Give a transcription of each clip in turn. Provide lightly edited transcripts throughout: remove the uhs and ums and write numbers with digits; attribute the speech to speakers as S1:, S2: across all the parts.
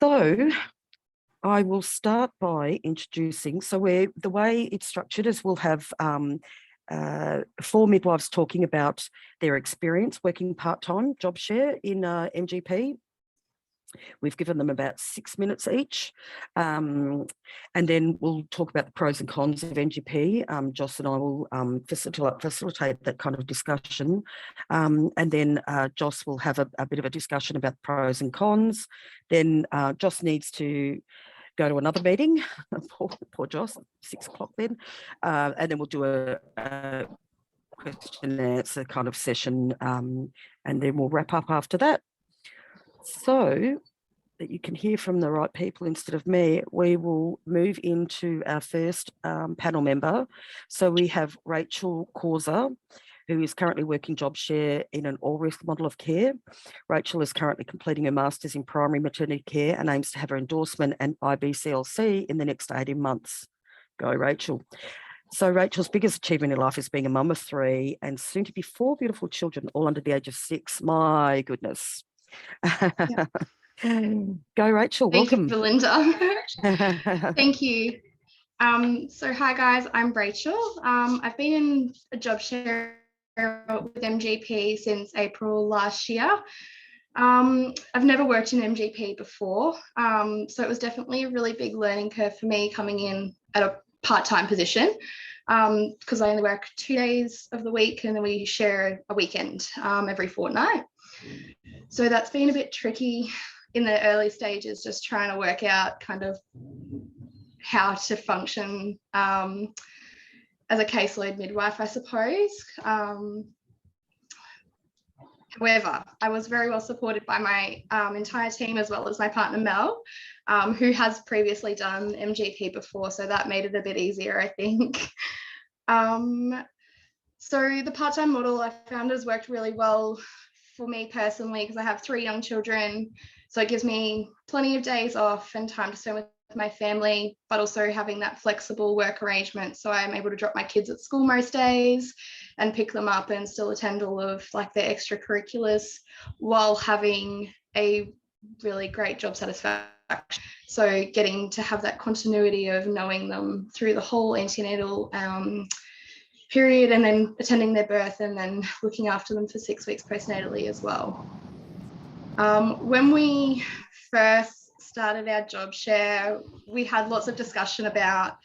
S1: So I will start by introducing, the way it's structured is we'll have 4 midwives talking about their experience working part-time job share in MGP. We've given them about 6 minutes each. And then we'll talk about the pros and cons of MGP. Joss and I will facilitate that kind of discussion. And then Joss will have a bit of a discussion about the pros and cons. Then Joss needs to go to another meeting, poor Joss, 6 o'clock then. And then we'll do a question and answer kind of session. And then we'll wrap up after that. So that you can hear from the right people instead of me, we will move into our first panel member. So we have Rachael Korzer, who is currently working job share in an all-risk model of care. Rachael is currently completing her Masters in Primary Maternity Care and aims to have her endorsement and IBCLC in the next 18 months. Go, Rachael. So Rachel's biggest achievement in life is being a mum of 3 and soon to be 4 beautiful children, all under the age of 6. My goodness. Yeah. Go, Rachael. Welcome.
S2: Thank you, Belinda. Thank you. So hi guys, I'm Rachael. I've been in a job share with MGP since April last year. I've never worked in MGP before, so it was definitely a really big learning curve for me coming in at a part-time position, because I only work 2 days of the week and then we share a weekend every fortnight. So that's been a bit tricky in the early stages, just trying to work out kind of how to function as a caseload midwife, I suppose. However, I was very well supported by my entire team, as well as my partner Mel, who has previously done MGP before, so that made it a bit easier, I think. So the part-time model I found has worked really well for me personally, because I have 3 young children, so it gives me plenty of days off and time to spend with my family, but also having that flexible work arrangement, so I'm able to drop my kids at school most days and pick them up and still attend all of like their extracurriculars while having a really great job satisfaction. So getting to have that continuity of knowing them through the whole antenatal period, and then attending their birth, and then looking after them for 6 weeks postnatally as well. When we first started our job share, we had lots of discussion about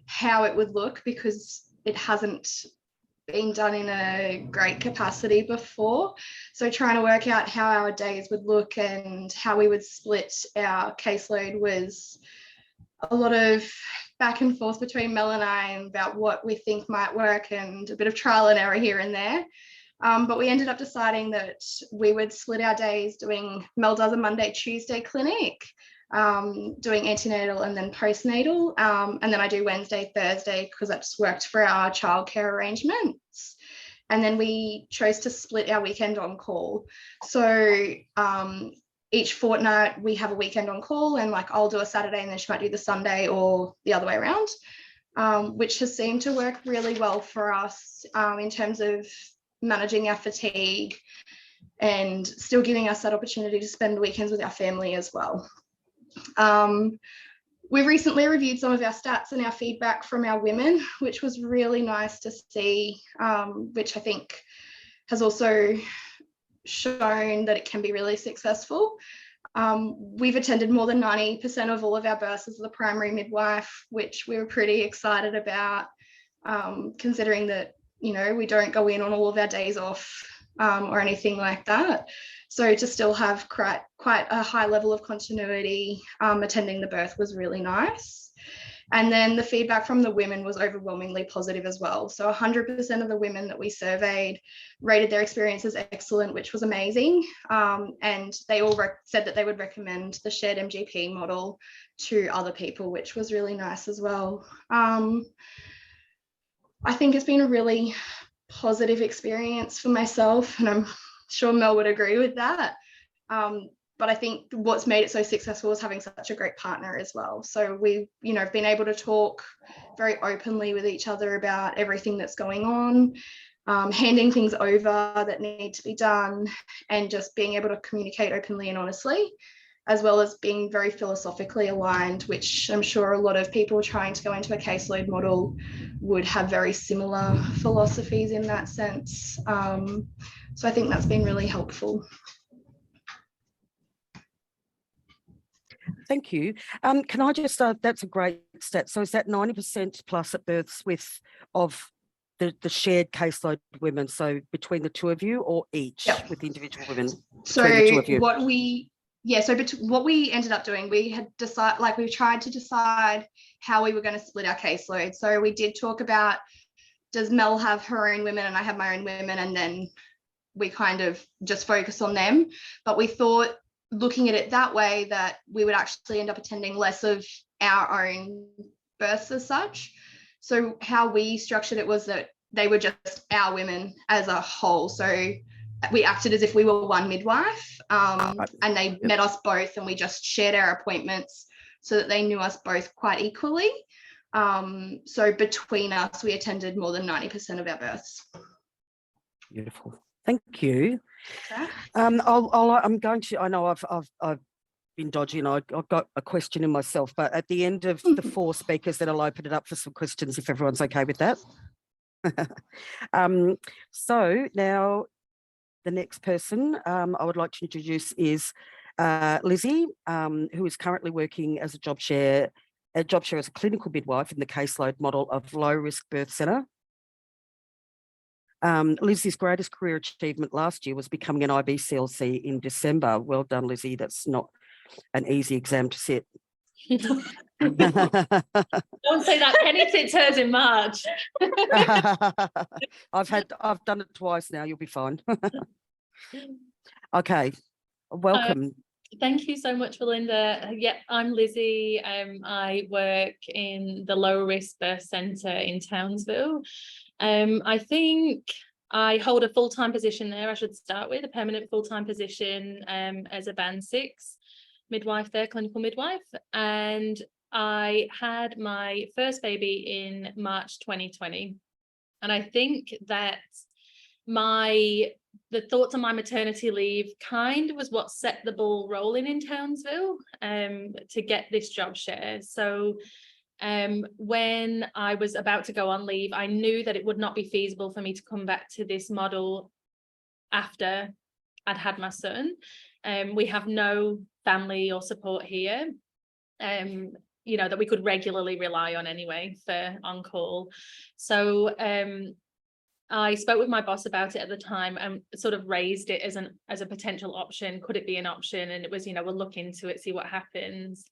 S2: how it would look, because it hasn't been done in a great capacity before. So trying to work out how our days would look and how we would split our caseload was a lot of back and forth between Mel and I about what we think might work, and a bit of trial and error here and there. But we ended up deciding that we would split our days doing, Mel does a Monday, Tuesday clinic, doing antenatal and then postnatal. And then I do Wednesday, Thursday, because that just worked for our childcare arrangements. And then we chose to split our weekend on call. So each fortnight we have a weekend on call, and like I'll do a Saturday and then she might do the Sunday, or the other way around, which has seemed to work really well for us in terms of managing our fatigue and still giving us that opportunity to spend weekends with our family as well. We've recently reviewed some of our stats and our feedback from our women, which was really nice to see, which I think has also shown that it can be really successful. We've attended more than 90% of all of our births as the primary midwife, which we were pretty excited about, considering that, you know, we don't go in on all of our days off or anything like that. So to still have quite a high level of continuity attending the birth was really nice. And then the feedback from the women was overwhelmingly positive as well. So 100% of the women that we surveyed rated their experience as excellent, which was amazing. And they all said that they would recommend the shared MGP model to other people, which was really nice as well. I think it's been a really positive experience for myself, and I'm sure Mel would agree with that. But I think what's made it so successful is having such a great partner as well. So we've, you know, been able to talk very openly with each other about everything that's going on, handing things over that need to be done, and just being able to communicate openly and honestly as well as being very philosophically aligned, which I'm sure a lot of people trying to go into a caseload model would have very similar philosophies in that sense. So I think that's been really helpful.
S1: Thank you. Can I just, that's a great stat. So is that 90% plus at births of the shared caseload women? So between the two of you or each with individual women?
S2: So what we ended up doing, we tried to decide how we were going to split our caseload. So we did talk about, does Mel have her own women and I have my own women, and then we kind of just focus on them. But we thought, looking at it that way, that we would actually end up attending less of our own births as such. So how we structured it was that they were just our women as a whole. So we acted as if we were one midwife, and they met us both, and we just shared our appointments so that they knew us both quite equally. So between us, we attended more than 90% of our births.
S1: Beautiful. Thank you.
S2: Okay.
S1: I'm going to, I know I've been dodgy and I've got a question in myself, but at the end of the 4 speakers, then I'll open it up for some questions if everyone's okay with that. So now the next person I would like to introduce is Lizzie, who is currently working as a job share as a clinical midwife in the caseload model of Low Risk Birth Centre. Lizzie's greatest career achievement last year was becoming an IBCLC in December. Well done, Lizzie. That's not an easy exam to sit.
S3: Don't say that. Penny sits hers in March.
S1: I've done it twice now. You'll be fine. Okay, welcome.
S3: Thank you so much, Belinda. Yeah, I'm Lizzie. I work in the Low Risk Birth Centre in Townsville. I think I hold a full-time position there. I should start with a permanent full-time position as a band 6 midwife there, clinical midwife. And I had my first baby in March 2020. And I think that the thoughts on my maternity leave kind of was what set the ball rolling in Townsville to get this job share. So when I was about to go on leave, I knew that it would not be feasible for me to come back to this model after I'd had my son. We have no family or support here, that we could regularly rely on anyway for on-call. So I spoke with my boss about it at the time and sort of raised it as a potential option. Could it be an option? And it was, we'll look into it, see what happens.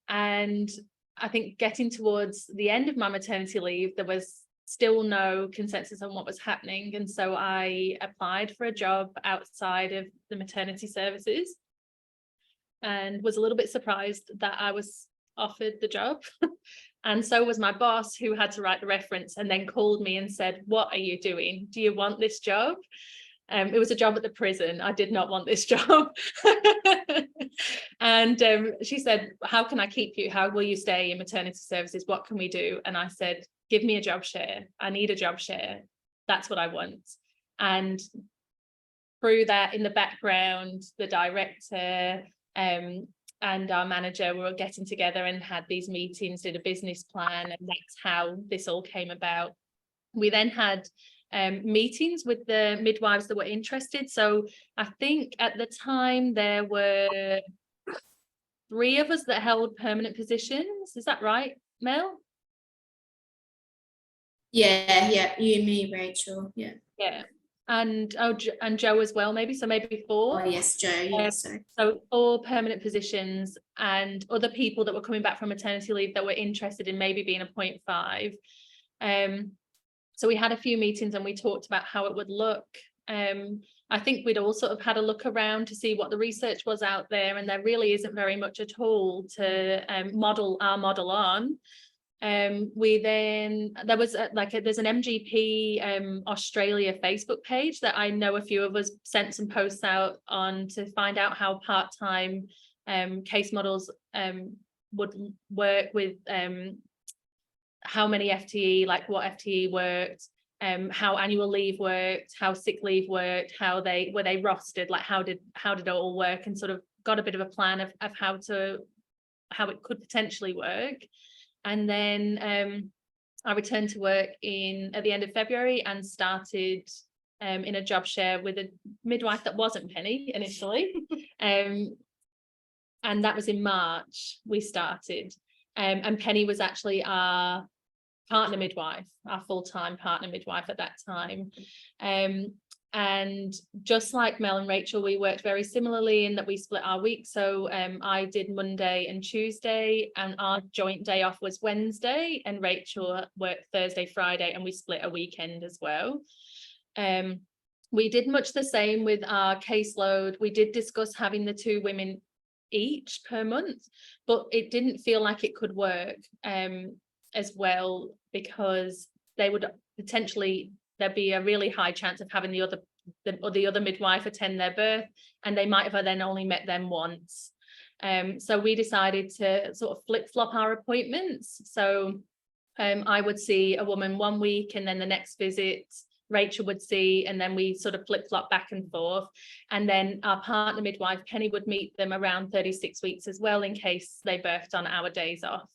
S3: And I think getting towards the end of my maternity leave, there was still no consensus on what was happening. And so I applied for a job outside of the maternity services and was a little bit surprised that I was offered the job. And so was my boss, who had to write the reference and then called me and said, "What are you doing? Do you want this job?" It was a job at the prison. I did not want this job. And she said, "How can I keep you? How will you stay in maternity services? What can we do?" And I said, "Give me a job share. I need a job share. That's what I want." And through that, in the background, the director and our manager were getting together and had these meetings, did a business plan, and that's how this all came about. We then had meetings with the midwives that were interested. So I think at the time there were 3 of us that held permanent positions. Is that right, Mel?
S4: Yeah, you, me, Rachel.
S3: Yeah. And Joe as well, maybe. So maybe 4.
S4: Oh yes, Joe. Yeah, sorry.
S3: So 4 permanent positions and other people that were coming back from maternity leave that were interested in maybe being a 0.5. So we had a few meetings and we talked about how it would look. I think we'd all sort of had a look around to see what the research was out there, and there really isn't very much at all to model our model on. There's an MGP Australia Facebook page that I know a few of us sent some posts out on to find out how part-time case models would work with how many FTE, like what FTE worked, how annual leave worked, how sick leave worked, were they rostered, like how did it all work, and sort of got a bit of a plan of how it could potentially work. And then I returned to work at the end of February and started in a job share with a midwife that wasn't Penny initially. And that was in March we started. And Penny was actually our partner midwife, our full-time partner midwife at that time. And just like Mel and Rachel, we worked very similarly in that we split our week. So I did Monday and Tuesday, and our joint day off was Wednesday, and Rachel worked Thursday, Friday, and we split a weekend as well. We did much the same with our caseload. We did discuss having the 2 women each per month, but it didn't feel like it could work as well, because they would potentially, there'd be a really high chance of having the other midwife attend their birth, and they might have then only met them once. So we decided to sort of flip-flop our appointments. So I would see a woman one week, and then the next visit Rachel would see, and then we sort of flip-flop back and forth. And then our partner midwife, Penny, would meet them around 36 weeks as well, in case they birthed on our days off.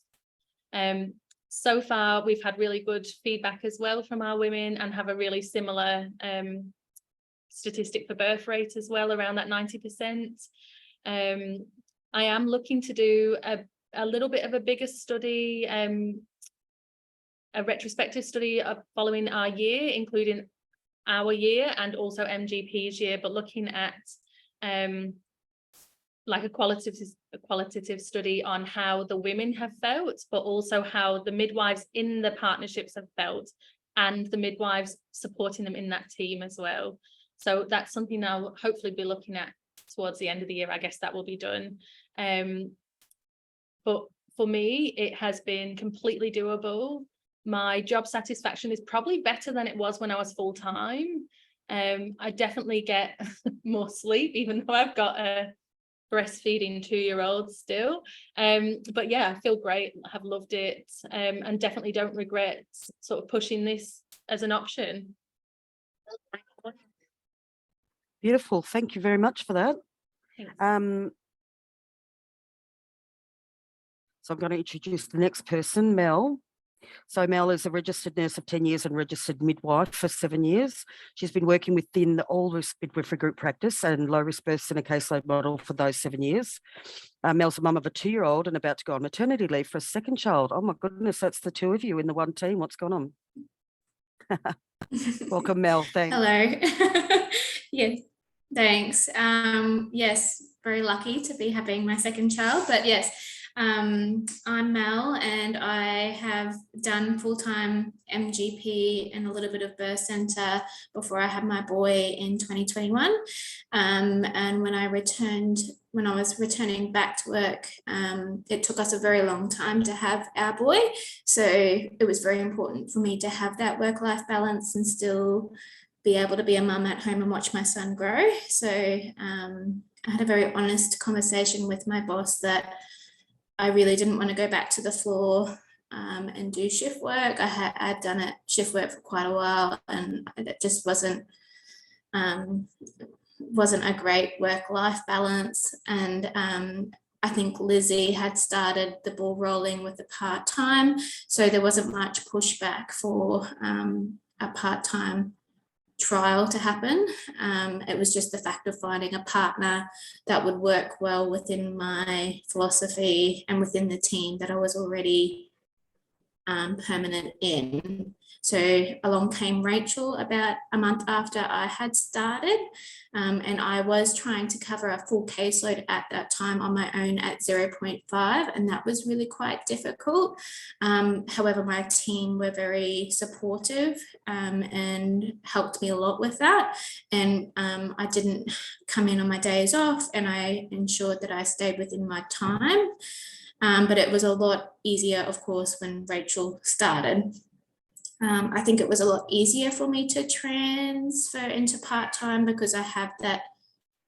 S3: So far, we've had really good feedback as well from our women, and have a really similar statistic for birth rate as well, around that 90%. I am looking to do a little bit of a bigger study, a retrospective study of following our year, including our year and also MGP's year, but looking at like a qualitative study on how the women have felt, but also how the midwives in the partnerships have felt, and the midwives supporting them in that team as well. So that's something I'll hopefully be looking at towards the end of the year. I guess that will be done. But for me, it has been completely doable. My job satisfaction is probably better than it was when I was full-time. I definitely get more sleep, even though I've got a breastfeeding 2-year-old still. But yeah, I feel great. I have loved it, and definitely don't regret sort of pushing this as an option.
S1: Beautiful. Thank you very much for that.
S3: Thanks.
S1: So I'm going to introduce the next person, Mel. So Mel is a registered nurse of 10 years and registered midwife for 7 years. She's been working within the all-risk midwifery group practice and low-risk births in a caseload model for those 7 years. Mel's a mum of a 2-year-old and about to go on maternity leave for a second child. Oh my goodness, that's the 2 of you in the one team. What's going on? Welcome, Mel. Thanks.
S4: Hello. Yeah, thanks. Yes, very lucky to be having my second child, but yes. I'm Mel, and I have done full-time MGP and a little bit of birth centre before I had my boy in 2021. And when I was returning back to work, it took us a very long time to have our boy. So it was very important for me to have that work-life balance and still be able to be a mum at home and watch my son grow. So I had a very honest conversation with my boss that I really didn't want to go back to the floor and do shift work. I'd done it shift work for quite a while, and it just wasn't a great work-life balance. And I think Lizzie had started the ball rolling with the part-time, so there wasn't much pushback for a part-time trial to happen. It was just the fact of finding a partner that would work well within my philosophy and within the team that I was already permanent in. So along came Rachael about a month after I had started, and I was trying to cover a full caseload at that time on my own at 0.5, and that was really quite difficult. However, my team were very supportive and helped me a lot with that, and I didn't come in on my days off, and I ensured that I stayed within my time. But it was a lot easier, of course, when Rachael started. I think it was a lot easier for me to transfer into part-time because I have that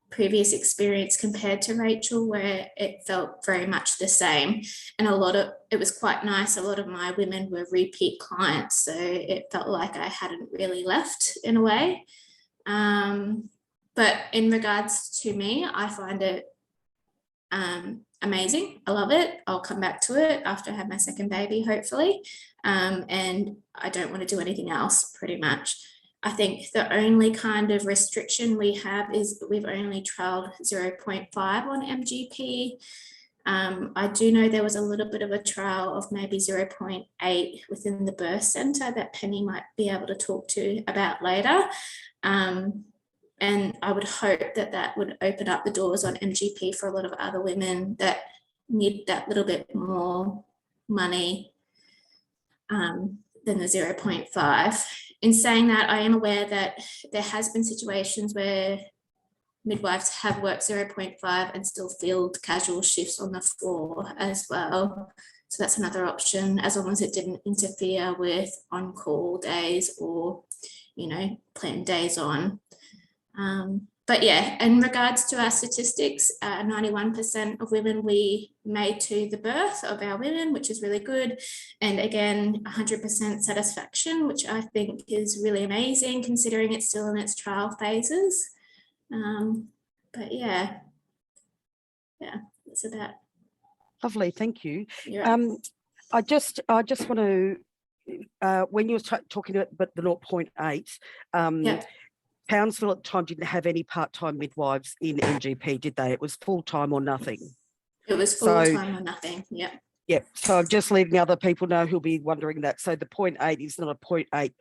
S4: previous experience compared to Rachael, where it felt very much the same. And it was quite nice. A lot of my women were repeat clients, so it felt like I hadn't really left in a way. But in regards to me, I find it amazing. I love it. I'll come back to it after I have my second baby, hopefully. And I don't want to do anything else, pretty much. I think the only kind of restriction we have is that we've only trialled 0.5 on MGP. I do know there was a little bit of a trial of maybe 0.8 within the birth centre that Penny might be able to talk to about later. And I would hope that that would open up the doors on MGP for a lot of other women that need that little bit more money than the 0.5. In saying that, I am aware that there has been situations where midwives have worked 0.5 and still filled casual shifts on the floor as well. So that's another option, as long as it didn't interfere with on-call days or, you know, planned days on. But yeah, in regards to our statistics, 91% of women we made to the birth of our women, which is really good. And again, 100% satisfaction, which I think is really amazing considering it's still in its trial phases. But yeah, that's about.
S1: Lovely, thank you.
S4: Yeah.
S1: I just want to, when you were talking about the 0.8, Townsville at the time didn't have any part-time midwives in MGP, did they? It was full-time or nothing.
S4: It was full-time or nothing, yeah. Yeah,
S1: so I'm just letting other people know who'll be wondering that. So the 0.8 is not a 0.8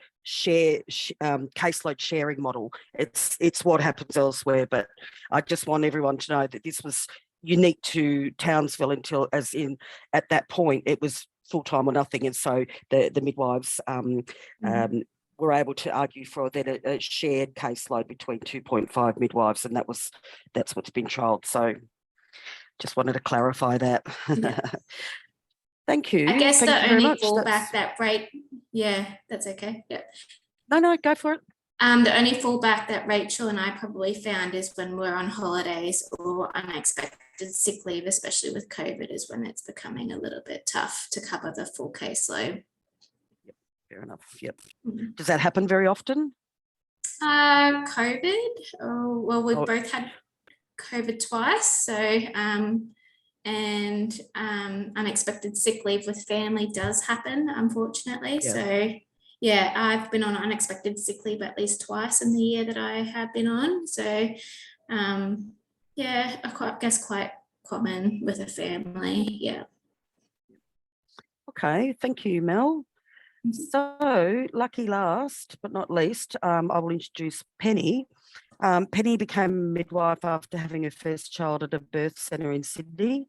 S1: caseload sharing model. It's what happens elsewhere, but I just want everyone to know that this was unique to Townsville until, as in, at that point, it was full-time or nothing. And so the midwives were able to argue for that a shared caseload between 2.5 midwives, and that's what's been trialled. So just wanted to clarify that.
S4: Yeah.
S1: Thank you.
S4: I guess
S1: Thank
S4: the only fallback that that's okay. Yeah.
S1: No, go for it.
S4: The only fallback that Rachel and I probably found is when we're on holidays or unexpected sick leave, especially with COVID, is when it's becoming a little bit tough to cover the full caseload.
S1: Yep, fair enough. Yep. Does that happen very often?
S4: COVID. Oh, well, we've both had COVID twice, so and unexpected sick leave with family does happen, unfortunately. Yeah. So yeah, I've been on unexpected sick leave at least twice in the year that I have been on. So yeah, I guess quite common with a family. Yeah.
S1: Okay, thank you, Mel. So, lucky last but not least, I will introduce Penny. Penny became a midwife after having her first child at a birth centre in Sydney.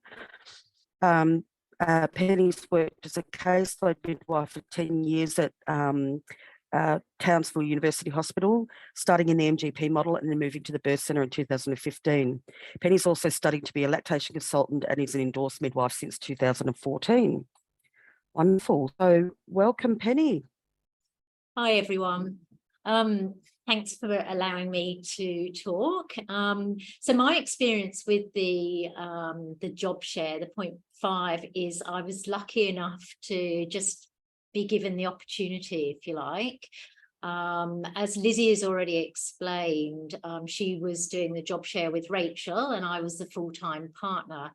S1: Penny's worked as a caseload midwife for 10 years at Townsville University Hospital, starting in the MGP model and then moving to the birth centre in 2015. Penny's also studied to be a lactation consultant and is an endorsed midwife since 2014. Wonderful. So welcome, Penny.
S5: Hi, everyone. Thanks for allowing me to talk. So my experience with the job share, the 0.5, is I was lucky enough to just be given the opportunity, if you like. As Lizzie has already explained, she was doing the job share with Rachael and I was the full-time partner.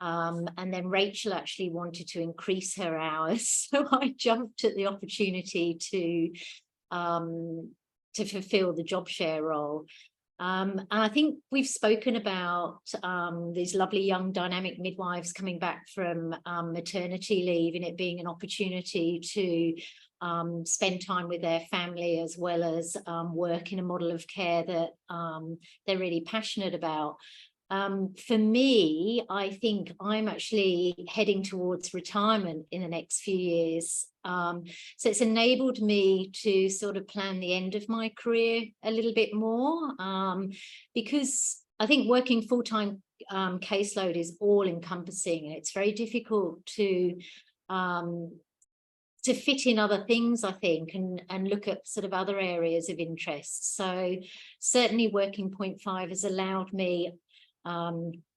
S5: And then Rachael actually wanted to increase her hours, so I jumped at the opportunity to fulfill the job share role. And I think we've spoken about these lovely young dynamic midwives coming back from maternity leave, and it being an opportunity to spend time with their family as well as work in a model of care that they're really passionate about. For me, I think I'm actually heading towards retirement in the next few years. So it's enabled me to sort of plan the end of my career a little bit more, because I think working full-time caseload is all encompassing, and it's very difficult to fit in other things, I think, and look at sort of other areas of interest. So certainly working 0.5 has allowed me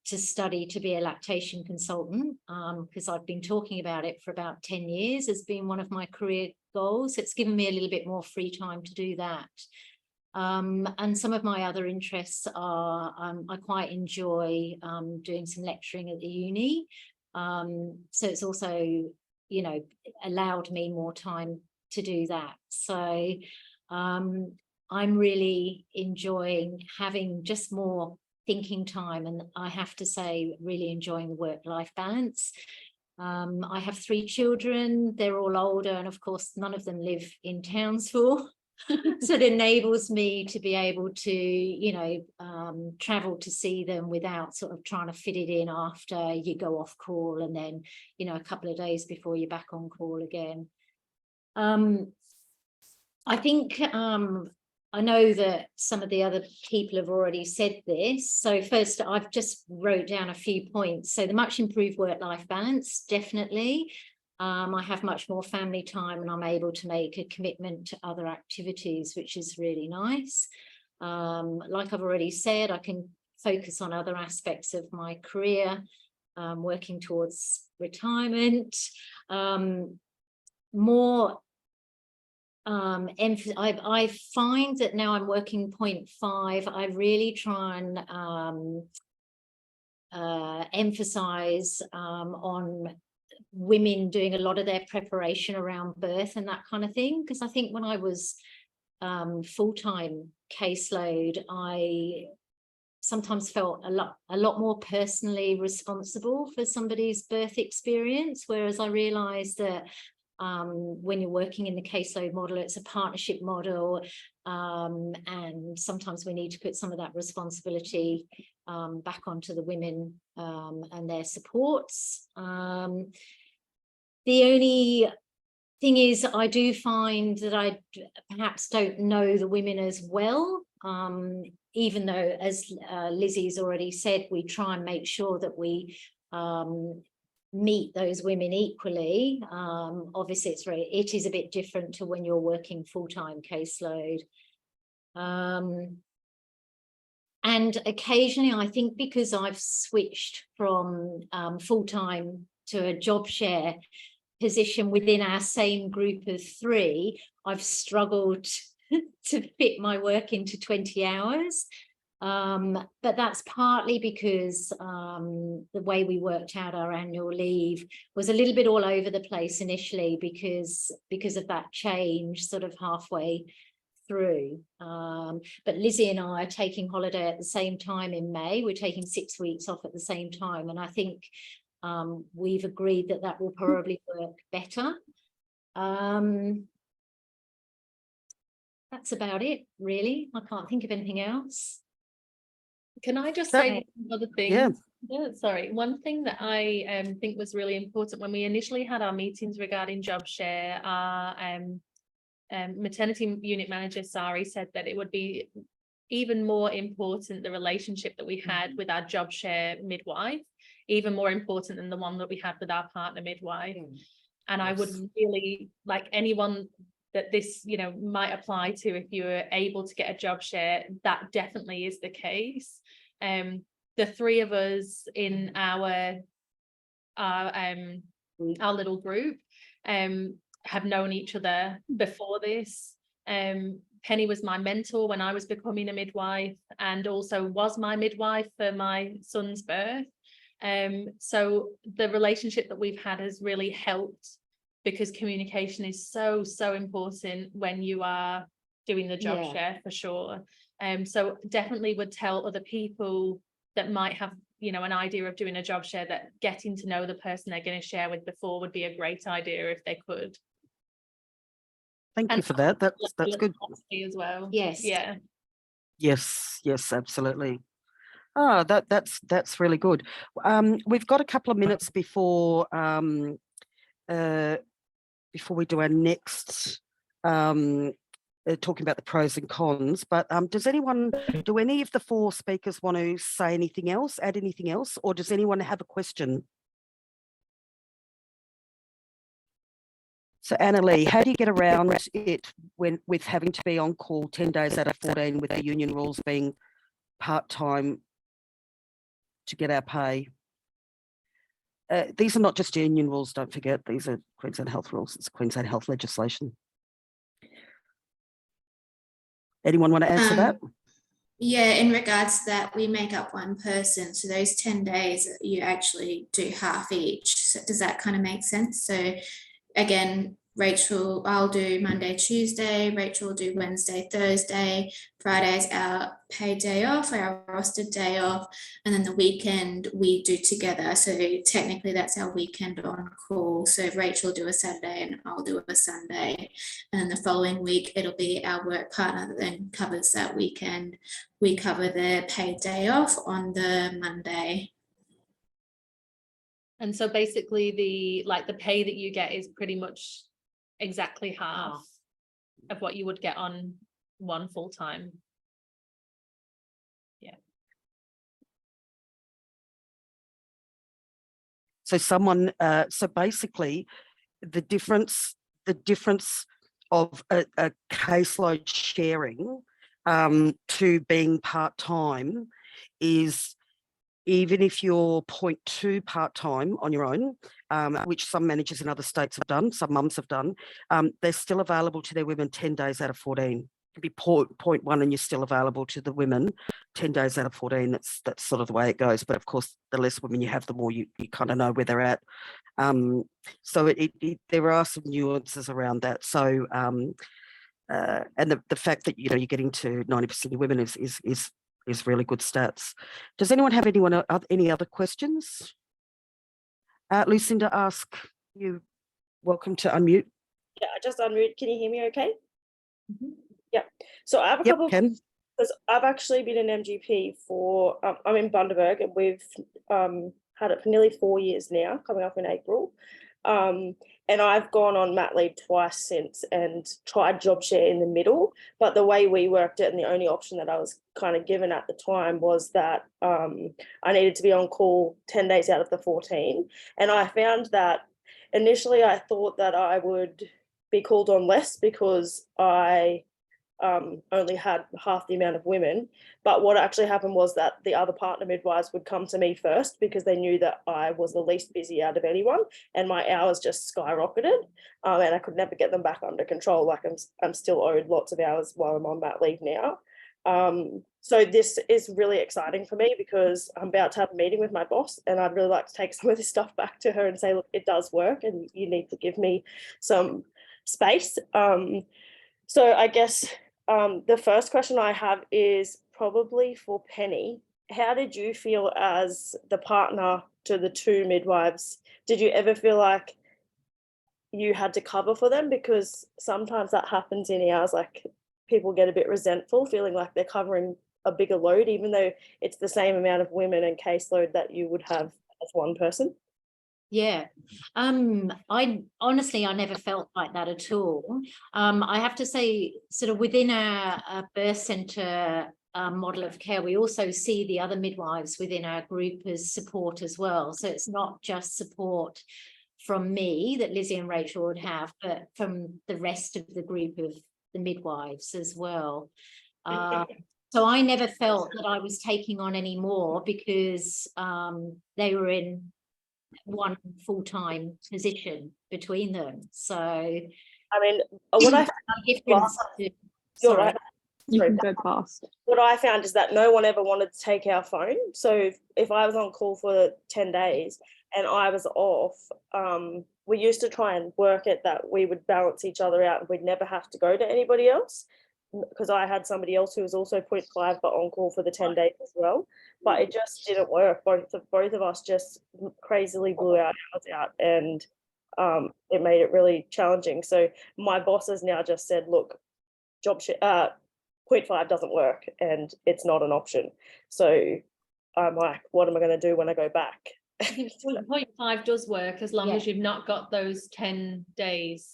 S5: to study to be a lactation consultant, because I've been talking about it for about 10 years as being one of my career goals. It's given me a little bit more free time to do that. And some of my other interests are, I quite enjoy doing some lecturing at the uni. So it's also, you know, allowed me more time to do that. So I'm really enjoying having just more thinking time, and I have to say, really enjoying the work-life balance. I have 3 children. They're all older, and of course none of them live in Townsville. So it enables me to be able to, you know, travel to see them without sort of trying to fit it in after you go off call, and then, you know, a couple of days before you're back on call again. I think I know that some of the other people have already said this. So first, I've just wrote down a few points. So the much improved work-life balance, definitely. I have much more family time, and I'm able to make a commitment to other activities, which is really nice. Like I've already said, I can focus on other aspects of my career, working towards retirement. More I find that now I'm working 0.5, I really try and emphasize on women doing a lot of their preparation around birth and that kind of thing, because I think when I was full-time caseload, I sometimes felt a lot more personally responsible for somebody's birth experience, whereas I realized that when you're working in the caseload model, it's a partnership model, and sometimes we need to put some of that responsibility back onto the women and their supports. The only thing is, I do find that I perhaps don't know the women as well, even though, as Lizzie's already said, we try and make sure that we meet those women equally. Obviously it is a bit different to when you're working full-time caseload. And occasionally, I think because I've switched from full-time to a job share position within our same group of 3, I've struggled to fit my work into 20 hours. But that's partly because the way we worked out our annual leave was a little bit all over the place initially because of that change sort of halfway through. But Lizzie and I are taking holiday at the same time in May. We're taking 6 weeks off at the same time, and I think we've agreed that that will probably work better. That's about it, really. I can't think of anything else.
S3: Can I just say another thing?
S1: Yeah.
S3: Sorry, one thing that I think was really important when we initially had our meetings regarding job share, our maternity unit manager, Sari, said that it would be even more important, the relationship that we had with our job share midwife, even more important than the one that we had with our partner midwife. And I would really like anyone that this, you know, might apply to, if you're able to get a job share, that definitely is the case. The 3 of us in our little group have known each other before this. Penny was my mentor when I was becoming a midwife, and also was my midwife for my son's birth. So the relationship that we've had has really helped, because communication is so important when you are doing the job share, for sure. So definitely would tell other people that might have, you know, an idea of doing a job share, that getting to know the person they're going to share with before would be a great idea if they could.
S1: Thank you for that. That's good
S3: as well.
S5: Yes.
S3: Yeah.
S1: Yes, absolutely. Oh, that's really good. We've got a couple of minutes before we do our next talking about the pros and cons, but do any of the 4 speakers want to say anything else, add anything else, or does anyone have a question? So Annalee, how do you get around it with having to be on call 10 days out of 14 with the union rules being part-time to get our pay? These are not just union rules, don't forget. These are Queensland Health rules. It's Queensland Health legislation. Anyone want to answer that?
S4: Yeah, in regards to that, we make up one person. So those 10 days, you actually do half each. So does that kind of make sense? So again, Rachel, I'll do Monday, Tuesday, Rachel will do Wednesday, Thursday, Friday's our paid day off, our rostered day off, and then the weekend we do together. So technically that's our weekend on call. So Rachel will do a Saturday and I'll do a Sunday. And then the following week, it'll be our work partner that then covers that weekend. We cover their paid day off on the Monday.
S3: And so basically the pay that you get is pretty much exactly half of what you would get on one full-time. Yeah.
S1: So so basically the difference of a caseload sharing to being part-time is, even if you're 0.2 part-time on your own, which some managers in other states have done, some mums have done, they're still available to their women 10 days out of 14. It could be 0.1 and you're still available to the women 10 days out of 14. That's sort of the way it goes. But of course, the less women you have, the more you kind of know where they're at. So there are some nuances around that. So, and the fact that, you're getting to 90% of women is really good stats. Does anyone have any other questions? Lucinda, ask you. Welcome to unmute.
S6: Yeah, I just unmute. Can you hear me okay?
S3: Mm-hmm.
S6: Yeah. So I have a couple
S1: Ken.
S6: because I've actually been an MGP for, I'm in Bundaberg, and we've had it for nearly 4 years now, coming up in April. And I've gone on mat leave twice since and tried job share in the middle. But the way we worked it, and the only option that I was kind of given at the time, was that I needed to be on call 10 days out of the 14. And I found that initially I thought that I would be called on less because I only had half the amount of women. But what actually happened was that the other partner midwives would come to me first because they knew that I was the least busy out of anyone, and my hours just skyrocketed, and I could never get them back under control. Like I'm still owed lots of hours while I'm on mat leave now. So this is really exciting for me because I'm about to have a meeting with my boss, and I'd really like to take some of this stuff back to her and say, look, it does work and you need to give me some space. So I guess the first question I have is probably for Penny. How did you feel as the partner to the two midwives? Did you ever feel like you had to cover for them? Because sometimes that happens in ours, like people get a bit resentful, feeling like they're covering a bigger load, even though it's the same amount of women and caseload that you would have as one person.
S5: Yeah, I honestly never felt like that at all. I have to say, sort of within our birth centre model of care, we also see the other midwives within our group as support as well. So it's not just support from me that Lizzie and Rachel would have, but from the rest of the group of the midwives as well. So I never felt that I was taking on any more because they were in one full-time position between them. So
S6: I mean, what I What I found is that no one ever wanted to take our phone. So if I was on call for 10 days and I was off, we used to try and work it that we would balance each other out and we'd never have to go to anybody else, because I had somebody else who was also 0.5 but on call for the 10 days as well. But it just didn't work. Both of us just crazily blew our hours out, and it made it really challenging. So my boss has now just said, look, 0.5 doesn't work and it's not an option. So I'm like, what am I going to do when I go back?
S3: 0.5 does work as long as you've not got those 10 days.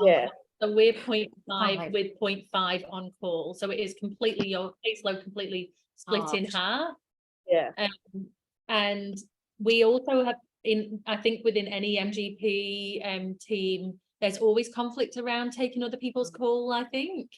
S6: Yeah.
S3: So we're 0.5 with 0.5 on call. So it is completely, your caseload completely split in half.
S6: Yeah.
S3: And we also have, I think within any MGP team, there's always conflict around taking other people's call, I think.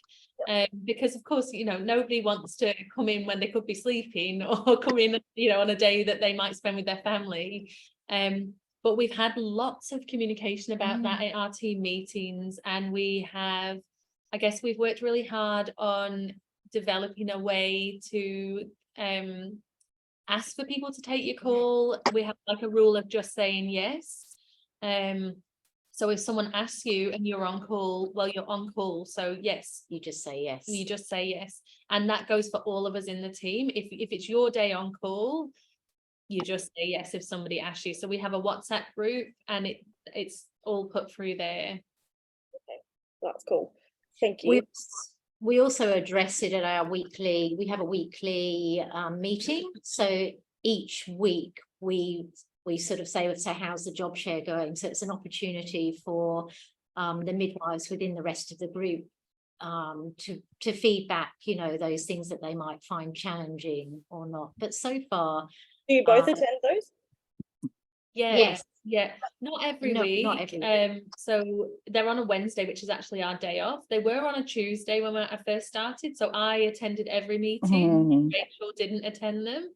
S3: Because of course, nobody wants to come in when they could be sleeping or come in, on a day that they might spend with their family. But we've had lots of communication about that at our team meetings, and we have I guess we've worked really hard on developing a way to ask for people to take your call. We have like a rule of just saying yes. So if someone asks you and you're on call, well, you're on call. So yes.
S5: You just say yes.
S3: You just say yes. And that goes for all of us in the team. If it's your day on call, you just say yes if somebody asks you. So we have a WhatsApp group and it's all put through there.
S6: Okay, that's cool. Thank you.
S5: We also address it at our weekly, we have a weekly meeting. So each week we sort of say, so how's the job share going? So it's an opportunity for the midwives within the rest of the group to feedback, you know, those things that they might find challenging or not. But so far,
S6: do you both attend those?
S3: Yes. Not every week.
S5: Not every week.
S3: So they're on a Wednesday, which is actually our day off. They were on a Tuesday when I first started. So I attended every meeting. Rachael didn't attend them.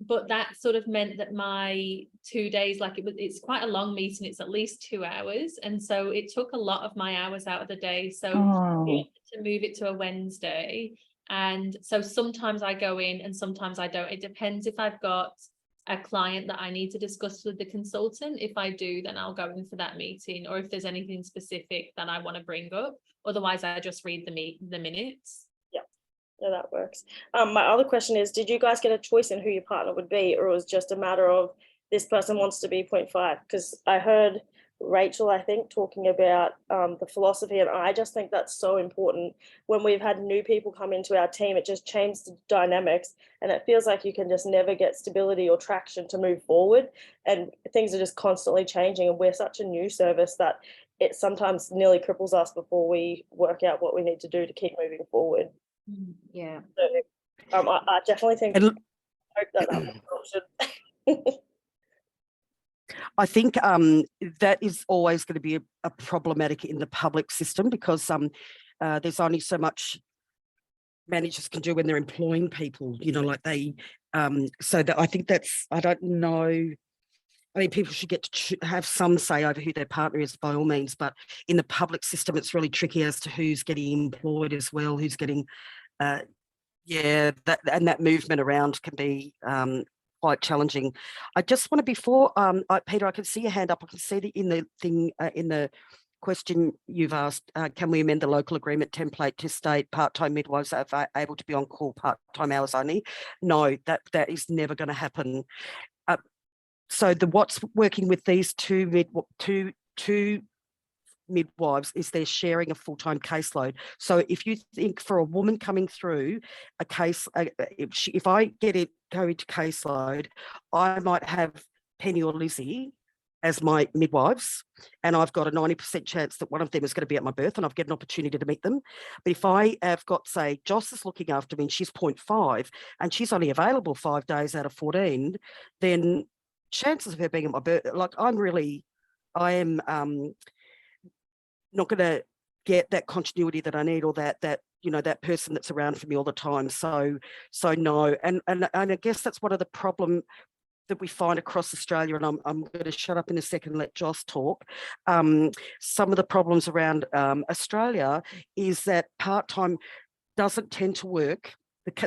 S3: But that sort of meant that my 2 days, like it's quite a long meeting, it's at least 2 hours, and so it took a lot of my hours out of the day. So we had to move it to a Wednesday, and so sometimes I go in and sometimes I don't. It depends if I've got a client that I need to discuss with the consultant. If I do, then I'll go in for that meeting, or if there's anything specific that I want to bring up. Otherwise I just read the minutes.
S6: No, that works. My other question is, did you guys get a choice in who your partner would be, or it was just a matter of this person wants to be 0.5? Because I heard Rachael, I think, talking about the philosophy, and I just think that's so important. When we've had new people come into our team, it just changes the dynamics, and it feels like you can just never get stability or traction to move forward, and things are just constantly changing, and we're such a new service that it sometimes nearly cripples us before we work out what we need to do to keep moving forward.
S5: Yeah.
S6: So, I definitely think hope that was an option.
S1: I think that is always going to be a problematic in the public system, because there's only so much managers can do when they're employing people, you know, like they so that I think that's, I don't know, I mean, people should get to have some say over who their partner is by all means, but in the public system it's really tricky as to who's getting employed as well, who's getting that movement around can be quite challenging. I just want to, before Peter, I can see your hand up. I can see that in the thing in the question you've asked, can we amend the local agreement template to state part-time midwives are able to be on call part-time hours only? No, that is never going to happen. So what's working with these two midwives is they're sharing a full-time caseload. So if you think for a woman coming through a case, if I go into caseload, I might have Penny or Lizzie as my midwives, and I've got a 90% chance that one of them is going to be at my birth and I've got an opportunity to meet them. But if I have got, say, Joss is looking after me and she's 0.5 and she's only available 5 days out of 14, then chances of her being at my birth, like I am not going to get that continuity that I need, or that you know, that person that's around for me all the time. So no, and I guess that's one of the problem that we find across Australia, and I'm going to shut up in a second and let Joss talk. Some of the problems around Australia is that part-time doesn't tend to work.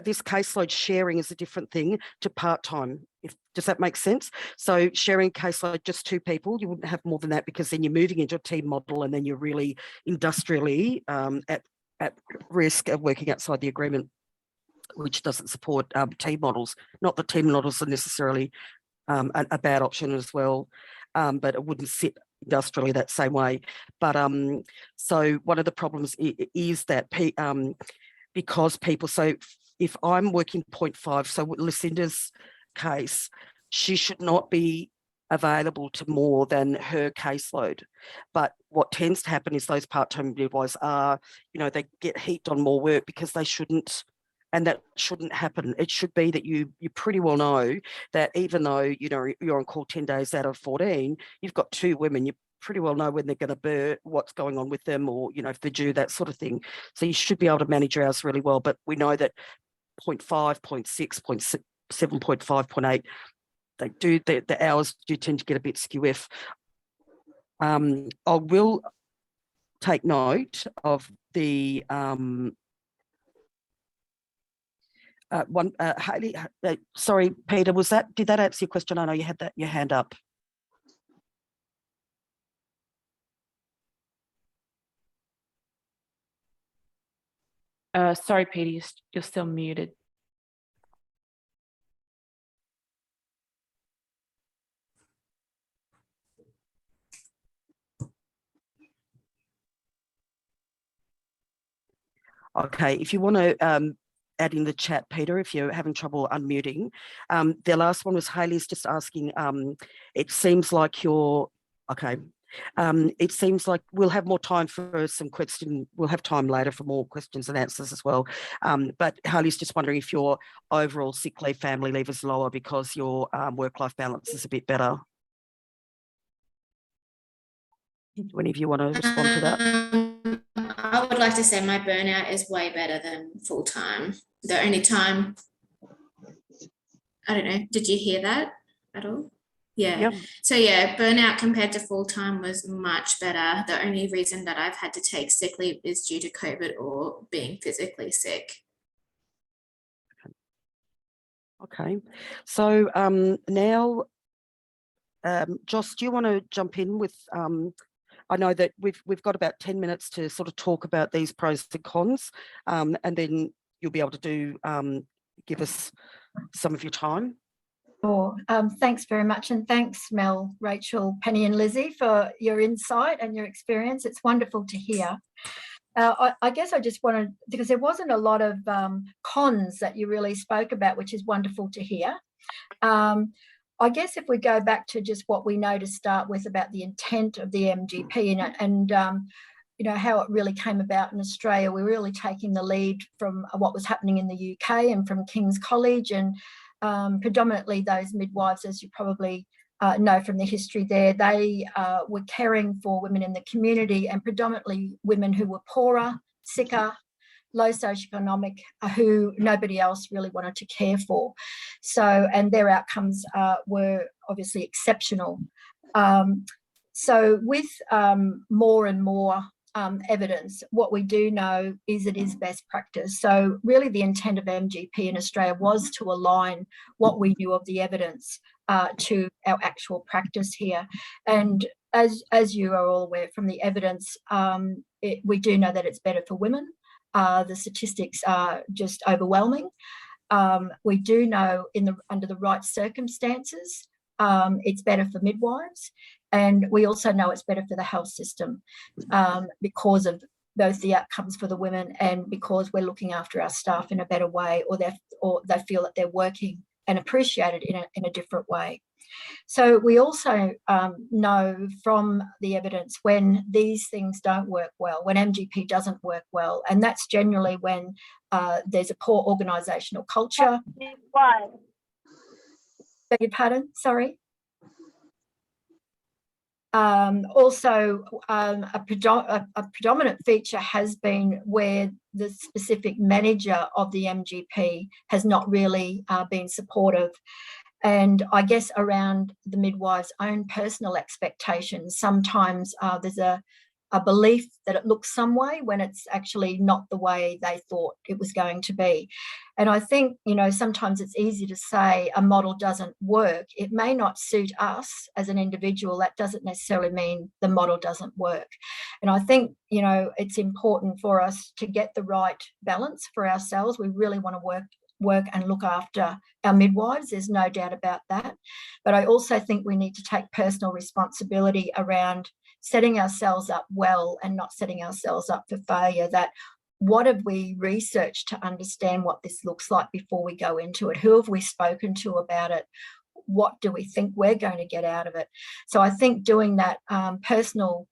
S1: This caseload sharing is a different thing to part-time. Does that make sense? So sharing caseload, just 2 people, you wouldn't have more than that, because then you're moving into a team model and then you're really industrially at risk of working outside the agreement, which doesn't support team models. Not that team models are necessarily a bad option as well, but it wouldn't sit industrially that same way. But so one of the problems is that because people, so if I'm working 0.5, so Lucinda's case, she should not be available to more than her caseload. But what tends to happen is those part-time midwives are, you know, they get heaped on more work because they shouldn't, and that shouldn't happen. It should be that you pretty well know that even though, you know, you're on call 10 days out of 14, you've got 2 women, you pretty well know when they're going to birth, what's going on with them, or, you know, if they're due, that sort of thing. So you should be able to manage your hours really well. But we know that 0.5, 0.6, 0.7, 0.5, 0.8, the hours do tend to get a bit skew. I will take note of the Hayley, sorry, Peter, did that answer your question? I know you had your hand up.
S7: Sorry, Peter, you're still muted.
S1: Okay, if you want to add in the chat, Peter, if you're having trouble unmuting. The last one was Hayley's just asking, it seems like you're, okay. It seems like we'll have more time for some questions. We'll have time later for more questions and answers as well. But Hayley's just wondering if your overall sick leave, family leave is lower because your work-life balance is a bit better. Do any of you want to respond to that?
S4: I would like to say my burnout is way better than full-time. The only time, I don't know, did you hear that at all? Yeah. Yep. So yeah, burnout compared to full-time was much better. The only reason that I've had to take sick leave is due to COVID or being physically sick.
S1: Okay. So now, Joss, do you want to jump in with, I know that we've got about 10 minutes to sort of talk about these pros and cons, and then you'll be able to give us some of your time.
S8: Sure. Thanks very much, and thanks Mel, Rachel, Penny and Lizzie for your insight and your experience. It's wonderful to hear. I guess I just wanted, because there wasn't a lot of cons that you really spoke about, which is wonderful to hear. I guess if we go back to just what we know to start with about the intent of the MGP and you know, how it really came about in Australia, we're really taking the lead from what was happening in the UK and from King's College, and predominantly those midwives, as you probably know from the history there, they were caring for women in the community, and predominantly women who were poorer, sicker, low socioeconomic, who nobody else really wanted to care for. So, and their outcomes were obviously exceptional. So with more and more evidence, what we do know is it is best practice. So really the intent of MGP in Australia was to align what we knew of the evidence to our actual practice here. And as you are all aware from the evidence, we do know that it's better for women. The statistics are just overwhelming. We do know under the right circumstances, it's better for midwives. And we also know it's better for the health system because of both the outcomes for the women and because we're looking after our staff in a better way, or they feel that they're working and appreciated in a different way. So we also know from the evidence when these things don't work well, when MGP doesn't work well, and that's generally when there's a poor organisational culture. Beg your pardon, sorry. Also, a predominant feature has been where the specific manager of the MGP has not really been supportive. And I guess around the midwife's own personal expectations, sometimes there's a belief that it looks some way when it's actually not the way they thought it was going to be. And I think, you know, sometimes it's easy to say a model doesn't work. It may not suit us as an individual. That doesn't necessarily mean the model doesn't work. And I think, you know, it's important for us to get the right balance for ourselves. We really want to work and look after our midwives, there's no doubt about that. But I also think we need to take personal responsibility around setting ourselves up well and not setting ourselves up for failure. That what have we researched to understand what this looks like before we go into it? Who have we spoken to about it? What do we think we're going to get out of it? So I think doing that personal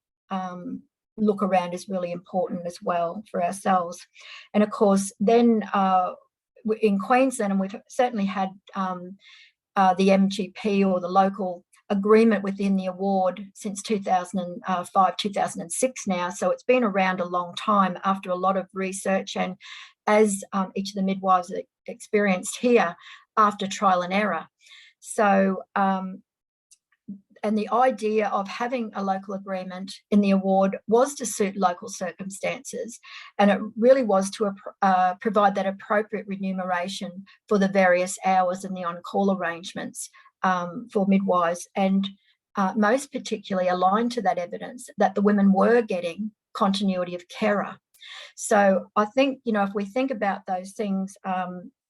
S8: look around is really important as well for ourselves. And of course, then in Queensland, and we've certainly had the MGP or the local agreement within the award since 2005, 2006 now. So it's been around a long time after a lot of research, and as each of the midwives experienced here, after trial and error. So the idea of having a local agreement in the award was to suit local circumstances, and it really was to provide that appropriate remuneration for the various hours and the on-call arrangements for midwives, and most particularly aligned to that evidence that the women were getting continuity of carer. So I think, you know, if we think about those things,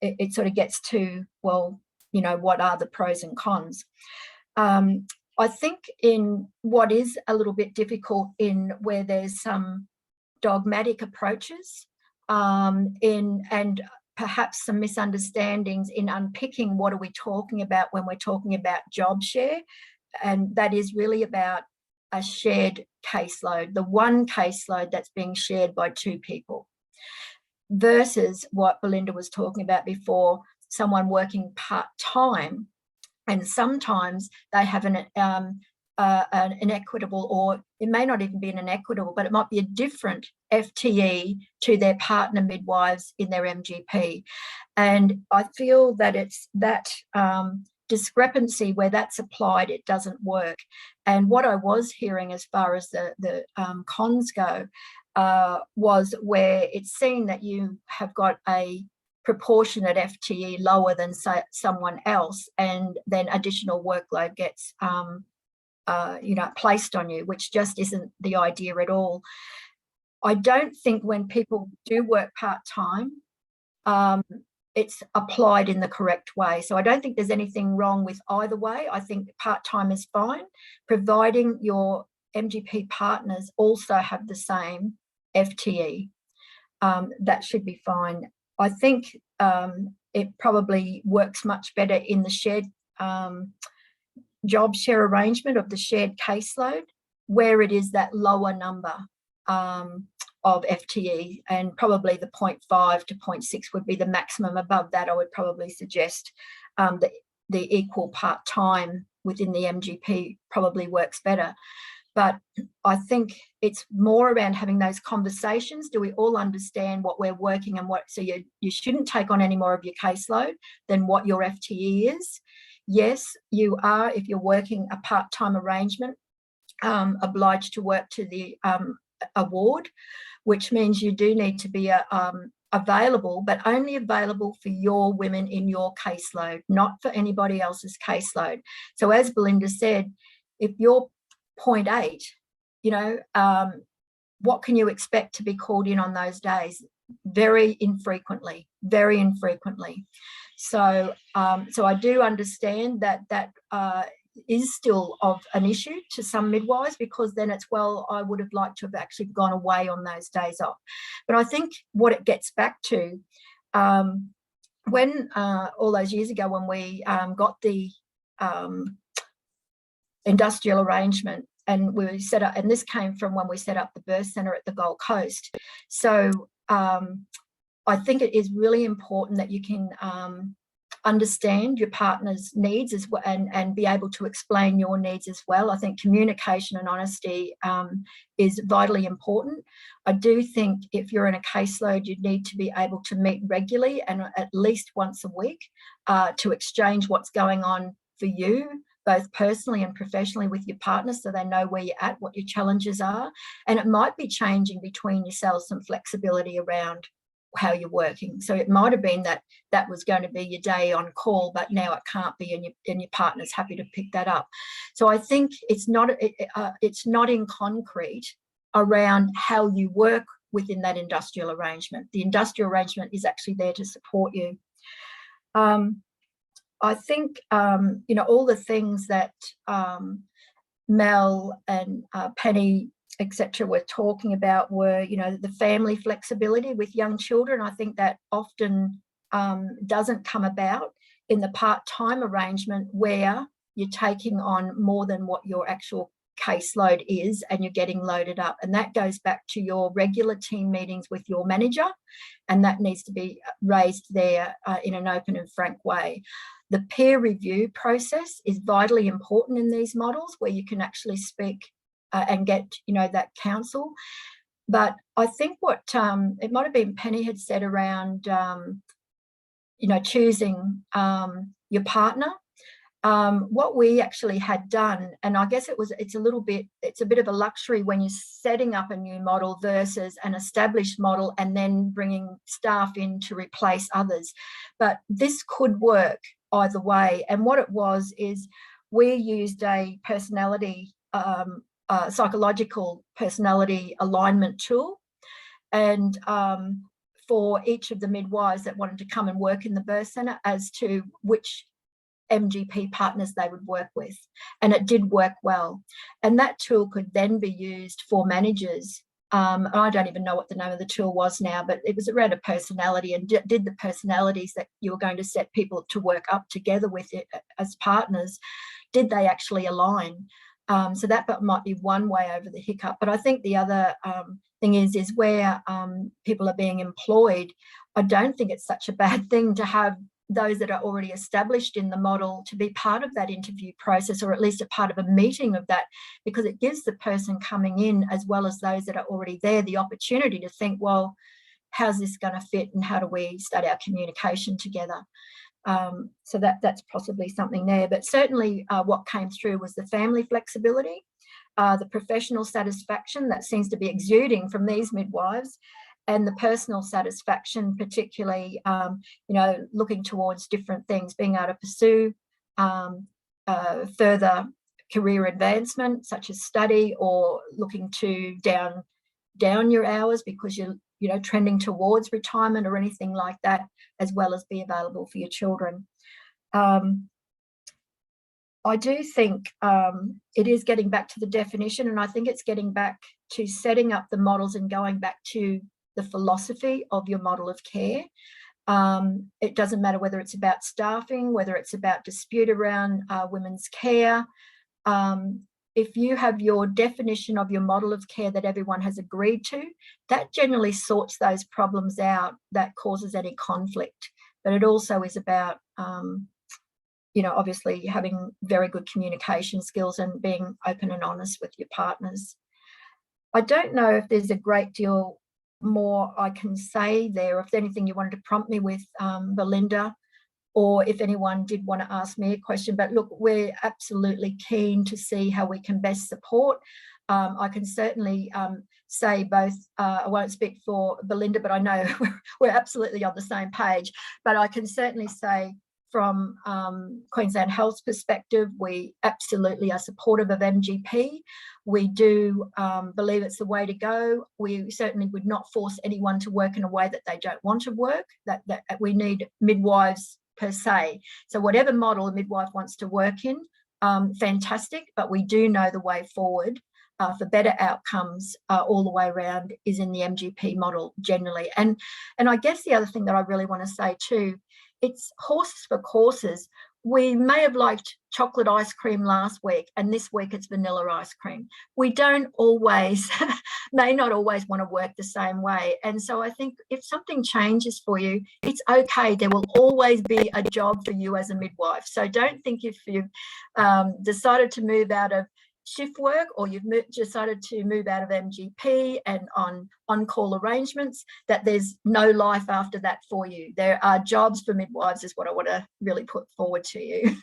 S8: it sort of gets to, well, you know, what are the pros and cons? I think in what is a little bit difficult in where there's some dogmatic approaches and perhaps some misunderstandings in unpicking what are we talking about when we're talking about job share, and that is really about a shared caseload, the one caseload that's being shared by two people, versus what Belinda was talking about before, someone working part-time, and sometimes they have an equitable, or it may not even be an equitable, but it might be a different FTE to their partner midwives in their MGP. And I feel that it's that discrepancy where that's applied, it doesn't work. And what I was hearing as far as the cons go was where it's seen that you have got a proportionate FTE lower than someone else, and then additional workload gets you know, placed on you, which just isn't the idea at all. I don't think when people do work part-time, it's applied in the correct way. So I don't think there's anything wrong with either way. I think part-time is fine, providing your MGP partners also have the same FTE. That should be fine. I think it probably works much better in the shared job share arrangement of the shared caseload, where it is that lower number of FTE, and probably the 0.5 to 0.6 would be the maximum. Above that, I would probably suggest the equal part-time within the MGP probably works better. But I think it's more around having those conversations. Do we all understand what we're working and what, so you shouldn't take on any more of your caseload than what your FTE is. Yes, you are, if you're working a part-time arrangement, obliged to work to the award, which means you do need to be available, but only available for your women in your caseload, not for anybody else's caseload. So as Belinda said, if you're 0.8, you know, what can you expect to be called in on those days? Very infrequently, very infrequently. So, so I do understand that is still of an issue to some midwives, because then it's, well, I would have liked to have actually gone away on those days off. But I think what it gets back to, when all those years ago when we got the industrial arrangement, and we set up, and this came from when we set up the birth centre at the Gold Coast. So I think it is really important that you can understand your partner's needs as well, and be able to explain your needs as well. I think communication and honesty is vitally important. I do think if you're in a caseload, you need to be able to meet regularly and at least once a week to exchange what's going on for you, both personally and professionally, with your partner, so they know where you're at, what your challenges are. And it might be changing between yourselves some flexibility around how you're working. So it might have been that that was going to be your day on call, but now it can't be, and your partner's happy to pick that up. So I think it's not in concrete around how you work within that industrial arrangement. The industrial arrangement is actually there to support you. I think, you know, all the things that Mel and Penny, etc., were talking about were, you know, the family flexibility with young children. I think that often doesn't come about in the part-time arrangement, where you're taking on more than what your actual caseload is and you're getting loaded up. And that goes back to your regular team meetings with your manager, and that needs to be raised there in an open and frank way. The peer review process is vitally important in these models, where you can actually speak and get, you know, that counsel. But I think what it might have been Penny had said around, you know, choosing your partner. what we actually had done, and I guess it's a bit of a luxury when you're setting up a new model versus an established model and then bringing staff in to replace others. But this could work either way. And what it was is we used a personality, psychological personality alignment tool. And for each of the midwives that wanted to come and work in the birth centre as to which MGP partners they would work with, and it did work well. And that tool could then be used for managers. I don't even know what the name of the tool was now, but it was around a personality, and did the personalities that you were going to set people to work up together with it as partners, did they actually align? So that might be one way over the hiccup. But I think the other thing is where people are being employed, I don't think it's such a bad thing to have those that are already established in the model to be part of that interview process, or at least a part of a meeting of that, because it gives the person coming in, as well as those that are already there, the opportunity to think, well, how's this going to fit and how do we start our communication together? So that's possibly something there. But certainly what came through was the family flexibility, the professional satisfaction that seems to be exuding from these midwives, and the personal satisfaction, particularly, looking towards different things, being able to pursue further career advancement, such as study, or looking to down your hours because you're trending towards retirement or anything like that, as well as be available for your children. I do think it is getting back to the definition, and I think it's getting back to setting up the models and going back to the philosophy of your model of care. It doesn't matter whether it's about staffing, whether it's about dispute around women's care. If you have your definition of your model of care that everyone has agreed to, that generally sorts those problems out that causes any conflict. But it also is about, obviously having very good communication skills and being open and honest with your partners. I don't know if there's a great deal more I can say there. If there's anything you wanted to prompt me with, Belinda, or if anyone did want to ask me a question. But look, we're absolutely keen to see how we can best support. I can certainly say both, I won't speak for Belinda, but I know we're absolutely on the same page. But I can certainly say from Queensland Health's perspective, we absolutely are supportive of MGP. We do believe it's the way to go. We certainly would not force anyone to work in a way that they don't want to work, that we need midwives per se. So whatever model a midwife wants to work in, fantastic, but we do know the way forward for better outcomes all the way around is in the MGP model generally. And I guess the other thing that I really want to say too, it's horses for courses. We may have liked chocolate ice cream last week, and this week it's vanilla ice cream. We don't always, may not always want to work the same way. And so I think if something changes for you, it's okay. There will always be a job for you as a midwife. So don't think if you've decided to move out of shift work, or you've decided to move out of MGP and on-call arrangements, that there's no life after that for you. There are jobs for midwives is what I want to really put forward to you.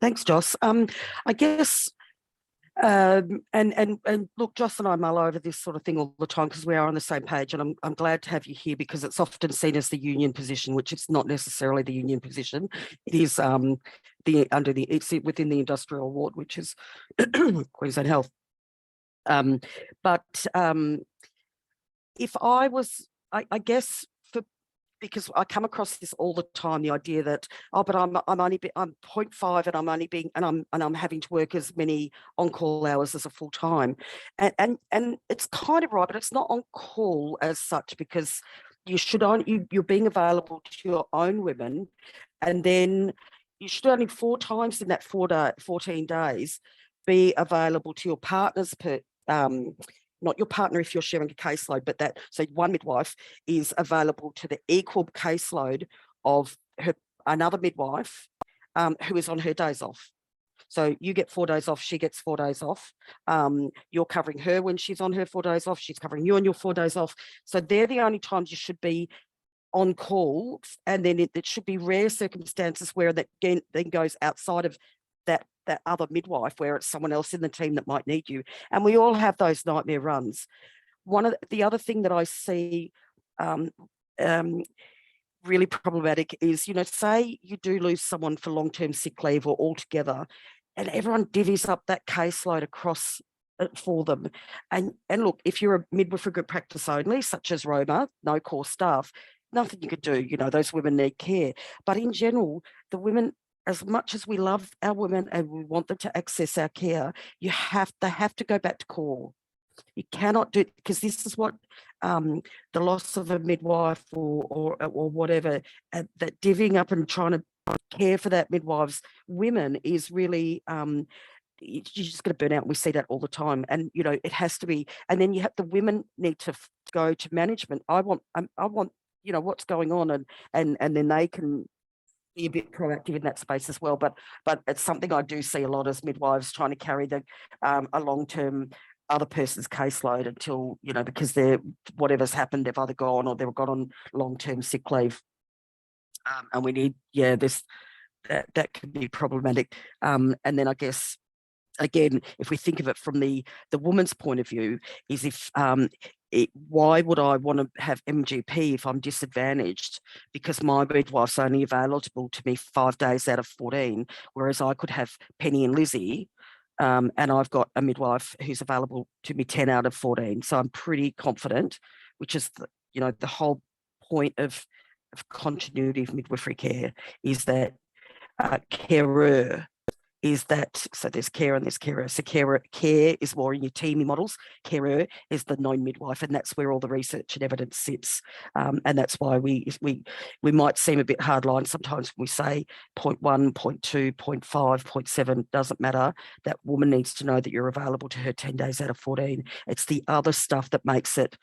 S1: Thanks, Joss. I guess, and look, Joss and I mull over this sort of thing all the time because we are on the same page, and I'm glad to have you here because it's often seen as the union position, which it's not necessarily the union position. It is it's within the industrial ward, which is Queensland Health. But if I was, I guess, because I come across this all the time, the idea that, oh, but I'm 0.5 and I'm having to work as many on-call hours as a full time, and it's kind of right, but it's not on call as such, because you're being available to your own women, and then you should only 4 times in that 14 days be available to your partners not your partner if you're sharing a caseload, but so one midwife is available to the equal caseload of another midwife who is on her days off. So you get 4 days off, she gets 4 days off. You're covering her when she's on her 4 days off, she's covering you on your 4 days off. So they're the only times you should be on call, and then it should be rare circumstances where that then goes outside of that other midwife, where it's someone else in the team that might need you. And we all have those nightmare runs. One of the other thing that I see really problematic is, say you do lose someone for long-term sick leave or altogether, and everyone divvies up that caseload across for them. And look, if you're a midwifery group practice only, such as Roma, no core staff, nothing you could do. Those women need care. But in general, the women, as much as we love our women and we want them to access our care, they have to go back to core. You cannot do it, because this is what the loss of a midwife or whatever, that divvying up and trying to care for that midwife's women is really you're just going to burn out. We see that all the time, and it has to be. And then the women need to go to management. I want what's going on, and then they can be a bit proactive in that space as well. But it's something I do see a lot as midwives trying to carry a long-term other person's caseload until, because whatever's happened, they've either gone or they've gone on long-term sick leave. And we need, that can be problematic. And then I guess, again, if we think of it from the woman's point of view, is why would I want to have MGP if I'm disadvantaged because my midwife's only available to me 5 days out of 14, whereas I could have Penny and Lizzie, and I've got a midwife who's available to me 10 out of 14. So I'm pretty confident, which is the whole point of continuity of midwifery care, is that carer is that, so there's care and there's carer. So care is more in your teaming models. Carer is the known midwife, and that's where all the research and evidence sits. And that's why we might seem a bit hardline sometimes when we say 0.1, 0.2, 0.5, 0.7, doesn't matter. That woman needs to know that you're available to her 10 days out of 14. It's the other stuff that makes it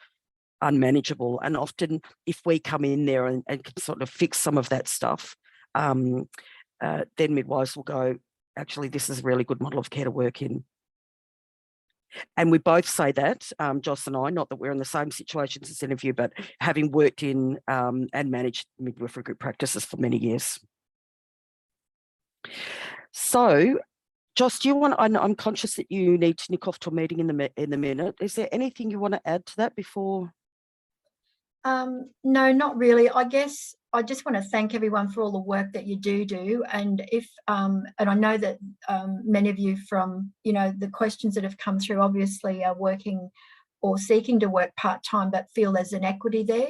S1: unmanageable. And often if we come in there and can sort of fix some of that stuff, then midwives will go, actually, this is a really good model of care to work in. And we both say that, Joss and I, not that we're in the same situations as any of you, but having worked in and managed midwifery group practices for many years. So, Joss, do you want? I'm conscious that you need to nick off to a meeting in the minute. Is there anything you want to add to that before?
S8: No, not really. I guess I just want to thank everyone for all the work that you do. And and I know that many of you from, the questions that have come through obviously are working or seeking to work part-time, but feel there's an equity there.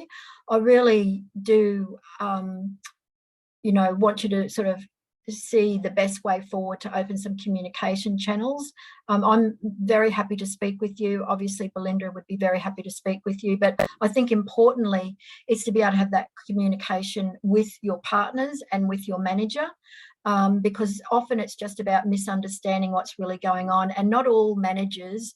S8: I really do, want you to sort of see the best way forward to open some communication channels. I'm very happy to speak with you. Obviously, Belinda would be very happy to speak with you, but I think importantly is to be able to have that communication with your partners and with your manager, because often it's just about misunderstanding what's really going on, and not all managers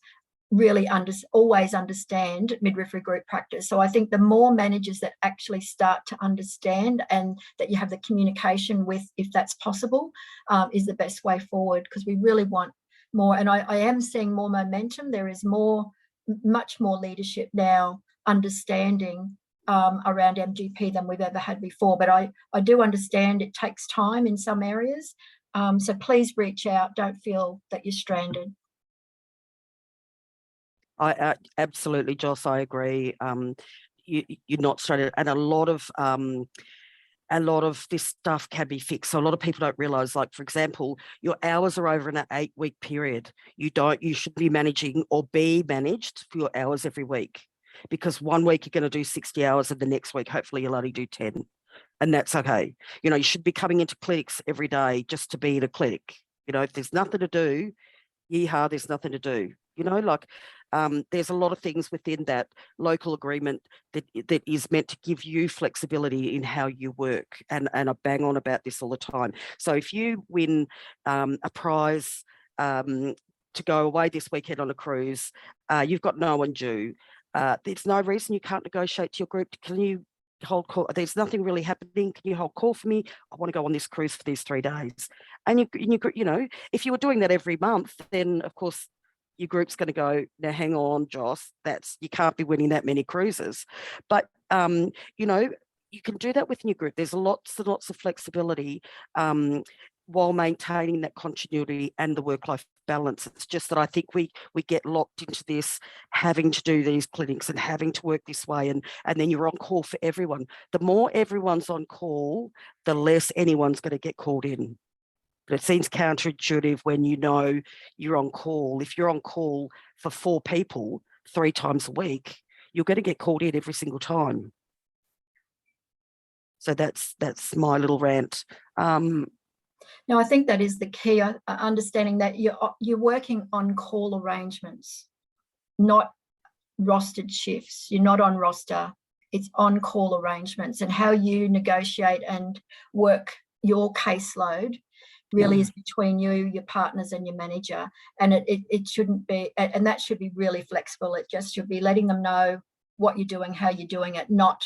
S8: really always understand midwifery group practice. So I think the more managers that actually start to understand, and that you have the communication with, if that's possible, is the best way forward, because we really want more. And I am seeing more momentum. There is much more leadership now, understanding around MGP than we've ever had before. But I do understand it takes time in some areas. So please reach out. Don't feel that you're stranded.
S1: I absolutely, Joss, I agree. You're not straight, and a lot of this stuff can be fixed. So a lot of people don't realise, like, for example, your hours are over in an 8-week period. You should be managing or be managed for your hours every week, because 1 week you're going to do 60 hours and the next week hopefully you'll only do 10, and that's okay. You should be coming into clinics every day just to be in a clinic. If there's nothing to do, yeehaw, there's nothing to do. There's a lot of things within that local agreement that is meant to give you flexibility in how you work. And I bang on about this all the time. So if you win a prize to go away this weekend on a cruise, you've got no one due. There's no reason you can't negotiate to your group. Can you hold call? There's nothing really happening. Can you hold call for me? I want to go on this cruise for these 3 days. And if you were doing that every month, then of course your group's going to go, now hang on, Joss, you can't be winning that many cruises. But you you can do that within your group. There's lots and lots of flexibility while maintaining that continuity and the work-life balance. It's just that I think we get locked into this, having to do these clinics and having to work this way, and then you're on call for everyone. The more everyone's on call, the less anyone's going to get called in. But it seems counterintuitive when you know you're on call. If you're on call for 4 people 3 times a week, you're going to get called in every single time. So that's my little rant.
S8: No, I think that is the key, understanding that you're working on call arrangements, not rostered shifts. You're not on roster. It's on call arrangements, and how you negotiate and work your caseload really is between you, your partners and your manager. And it shouldn't be, and that should be really flexible. It just should be letting them know what you're doing, how you're doing it, not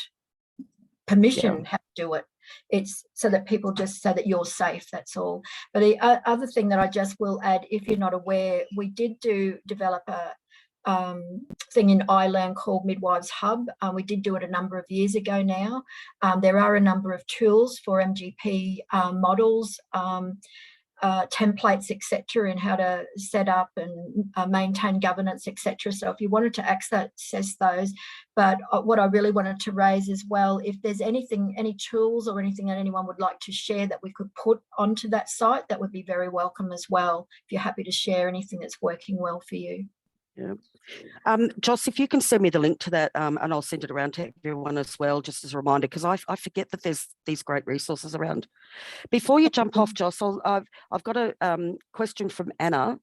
S8: permission how to do it. It's so that people just say that you're safe, that's all. But the other thing that I just will add, if you're not aware, we did develop a thing in Ireland called Midwives Hub. We did do it a number of years ago now. There are a number of tools for MGP models, templates, etc., and how to set up and maintain governance, etc. So if you wanted to access those, but what I really wanted to raise as well, if there's any tools or anything that anyone would like to share that we could put onto that site, that would be very welcome as well, if you're happy to share anything that's working well for you.
S1: Yeah. Joss, if you can send me the link to that, and I'll send it around to everyone as well, just as a reminder, because I forget that there's these great resources around. Before you jump off, Joss, I've got a question from Anna.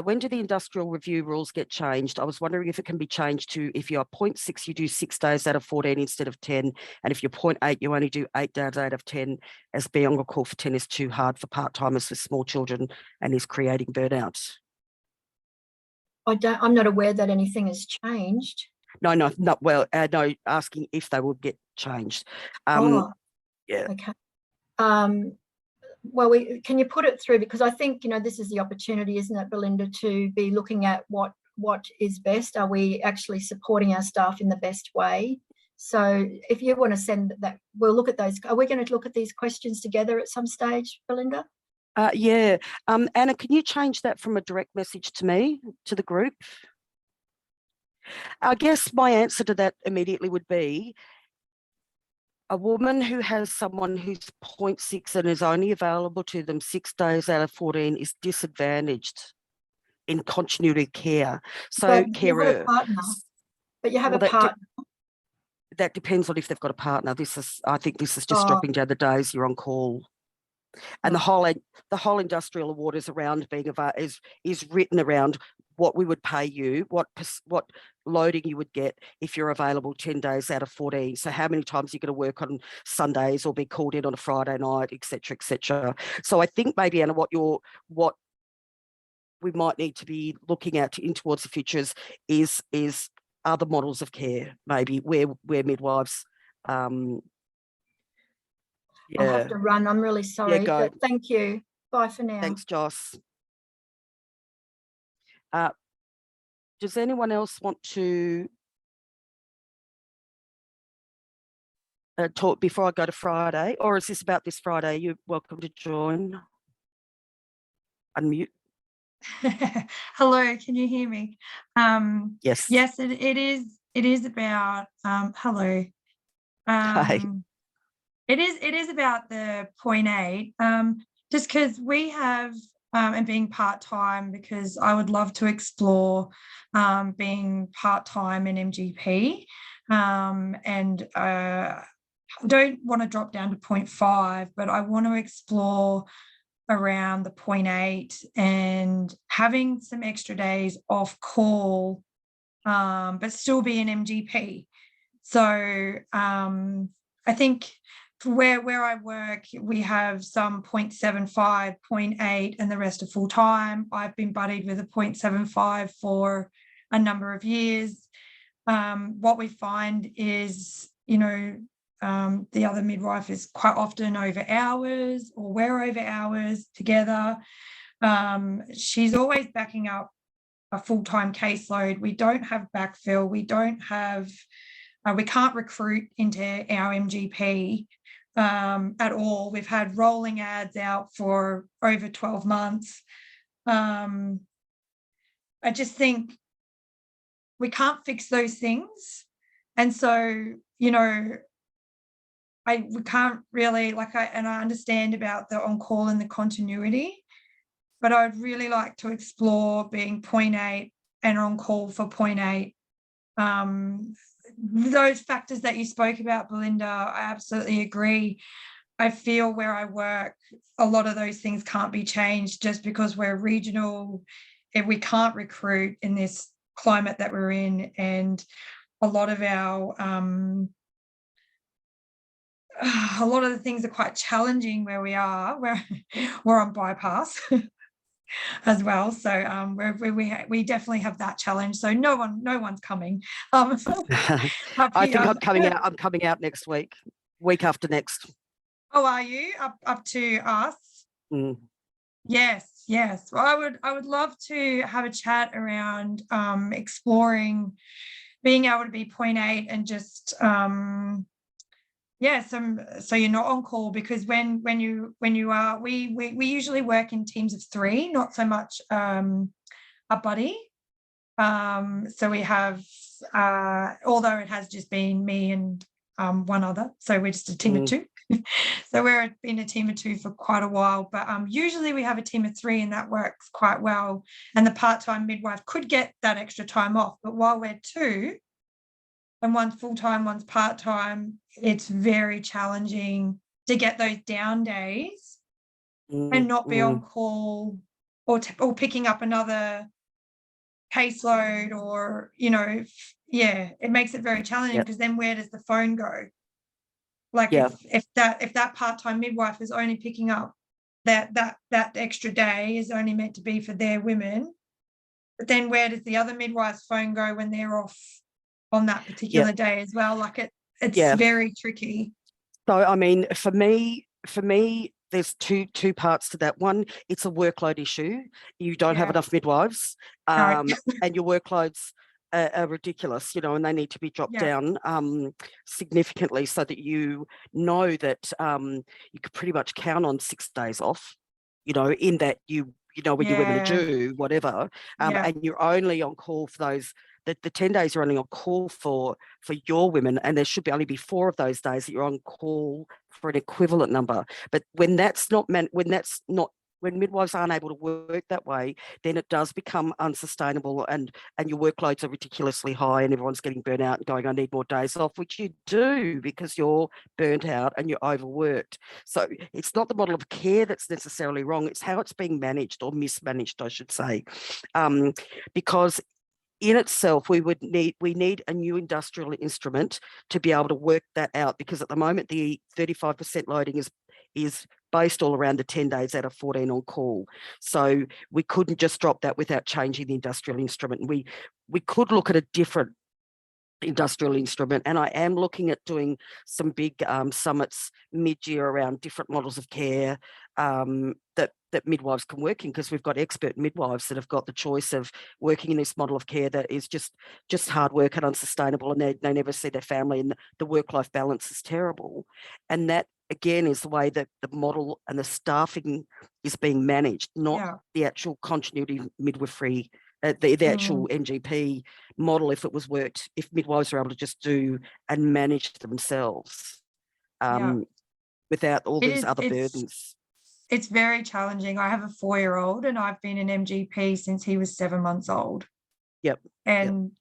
S1: When do the industrial review rules get changed? I was wondering if it can be changed to, if you're 0.6, you do 6 days out of 14 instead of 10. And if you're 0.8, you only do 8 days out of 10, as being on call for 10 is too hard for part-timers with small children and is creating burnout.
S8: I'm not aware that anything has changed.
S1: No, not well. No, asking if they would get changed.
S8: Yeah. Okay. Well, can you put it through, because I think this is the opportunity, isn't it, Belinda, to be looking at what is best. Are we actually supporting our staff in the best way? So if you want to send that, we'll look at those. Are we going to look at these questions together at some stage, Belinda?
S1: Yeah. Anna, can you change that from a direct message to me, to the group? I guess my answer to that immediately would be, a woman who has someone who's 0.6 and is only available to them 6 days out of 14 is disadvantaged in continuity care. So carer.
S8: But you have a partner.
S1: That depends on if they've got a partner. I think this is just dropping down the days you're on call. And the whole industrial award is around being is written around what we would pay you, what loading you would get if you're available 10 days out of 14. So how many times you're going to work on Sundays or be called in on a Friday night, etc., etc. So I think maybe, Anna, what we might need to be looking at in towards the future is other models of care, maybe where midwives.
S8: I have to run. I'm really sorry.
S1: Yeah, go.
S8: But thank you. Bye for now.
S1: Thanks, Joss. Does anyone else want to talk before I go to Friday? Or is this about this Friday? You're welcome to join. Unmute.
S9: Hello, can you hear me?
S1: Yes.
S9: Yes, it is about hello.
S1: Hi.
S9: It is about the 0.8, just because we have, and being part-time, because I would love to explore being part-time in MGP, and I don't want to drop down to 0.5, but I want to explore around the 0.8 and having some extra days off call, but still be an MGP. So I think where I work, we have some 0.75, 0.8, and the rest are full time. I've been buddied with a 0.75 for a number of years. What we find is, the other midwife is quite often over hours, or we're over hours together. She's always backing up a full-time caseload. We don't have backfill. We don't have We can't recruit into our MGP at all. We've had rolling ads out for over 12 months. I just think we can't fix those things. And so, you know, we can't really, I understand about the on-call and the continuity, but I'd really like to explore being 0.8 and on-call for 0.8. Those factors that you spoke about, Belinda, I absolutely agree. I feel where I work, a lot of those things can't be changed just because we're regional. If we can't recruit in this climate that we're in, and a lot of our a lot of the things are quite challenging where we are. We're on bypass as well, so we definitely have that challenge. So no one's coming.
S1: I think I'm coming out. I'm coming out next week after next.
S9: Oh, are you up to us?
S1: Mm.
S9: Yes. Well, I would love to have a chat around exploring being able to be 0.8 and just so you're not on call, because when you are, we usually work in teams of 3, not so much a buddy. So we have although it has just been me and one other, so we're just a team of 2. So we've been a team of 2 for quite a while, but usually we have a team of 3, and that works quite well. And the part-time midwife could get that extra time off, but while we're 2 and one's full-time, one's part-time, it's very challenging to get those down days and not be on call or picking up another caseload, or, you know, it makes it very challenging, because then where does the phone go? If that part-time midwife is only picking up that extra day is only meant to be for their women, but then where does the other midwife's phone go when they're off on that particular day as well? It's very tricky.
S1: So I mean, for me there's two parts to that. One, it's a workload issue. You don't have enough midwives, and your workloads are ridiculous, you know, and they need to be dropped down significantly, so that you know that you could pretty much count on 6 days off, you know, in that you know when your women are due, whatever, and you're only on call for those. The 10 days you're only on call for your women, and there should only be 4 of those days that you're on call for an equivalent number. But when midwives aren't able to work that way, then it does become unsustainable, and your workloads are ridiculously high, and everyone's getting burnt out and going, I need more days off, which you do because you're burnt out and you're overworked. So it's not the model of care that's necessarily wrong, it's how it's being managed, or mismanaged, I should say, because in itself, we need a new industrial instrument to be able to work that out, because at the moment the 35% loading is based all around the 10 days out of 14 on call. So we couldn't just drop that without changing the industrial instrument. And we could look at a different industrial instrument, and I am looking at doing some big summits mid-year around different models of care that midwives can work in, because we've got expert midwives that have got the choice of working in this model of care that is just hard work and unsustainable, and they never see their family, and the work-life balance is terrible. And that again is the way that the model and the staffing is being managed, not the actual continuity midwifery, the actual MGP model. If it was worked, if midwives are able to just do and manage themselves without all these other burdens.
S9: It's very challenging. I have a 4-year-old, and I've been an MGP since he was 7 months old. And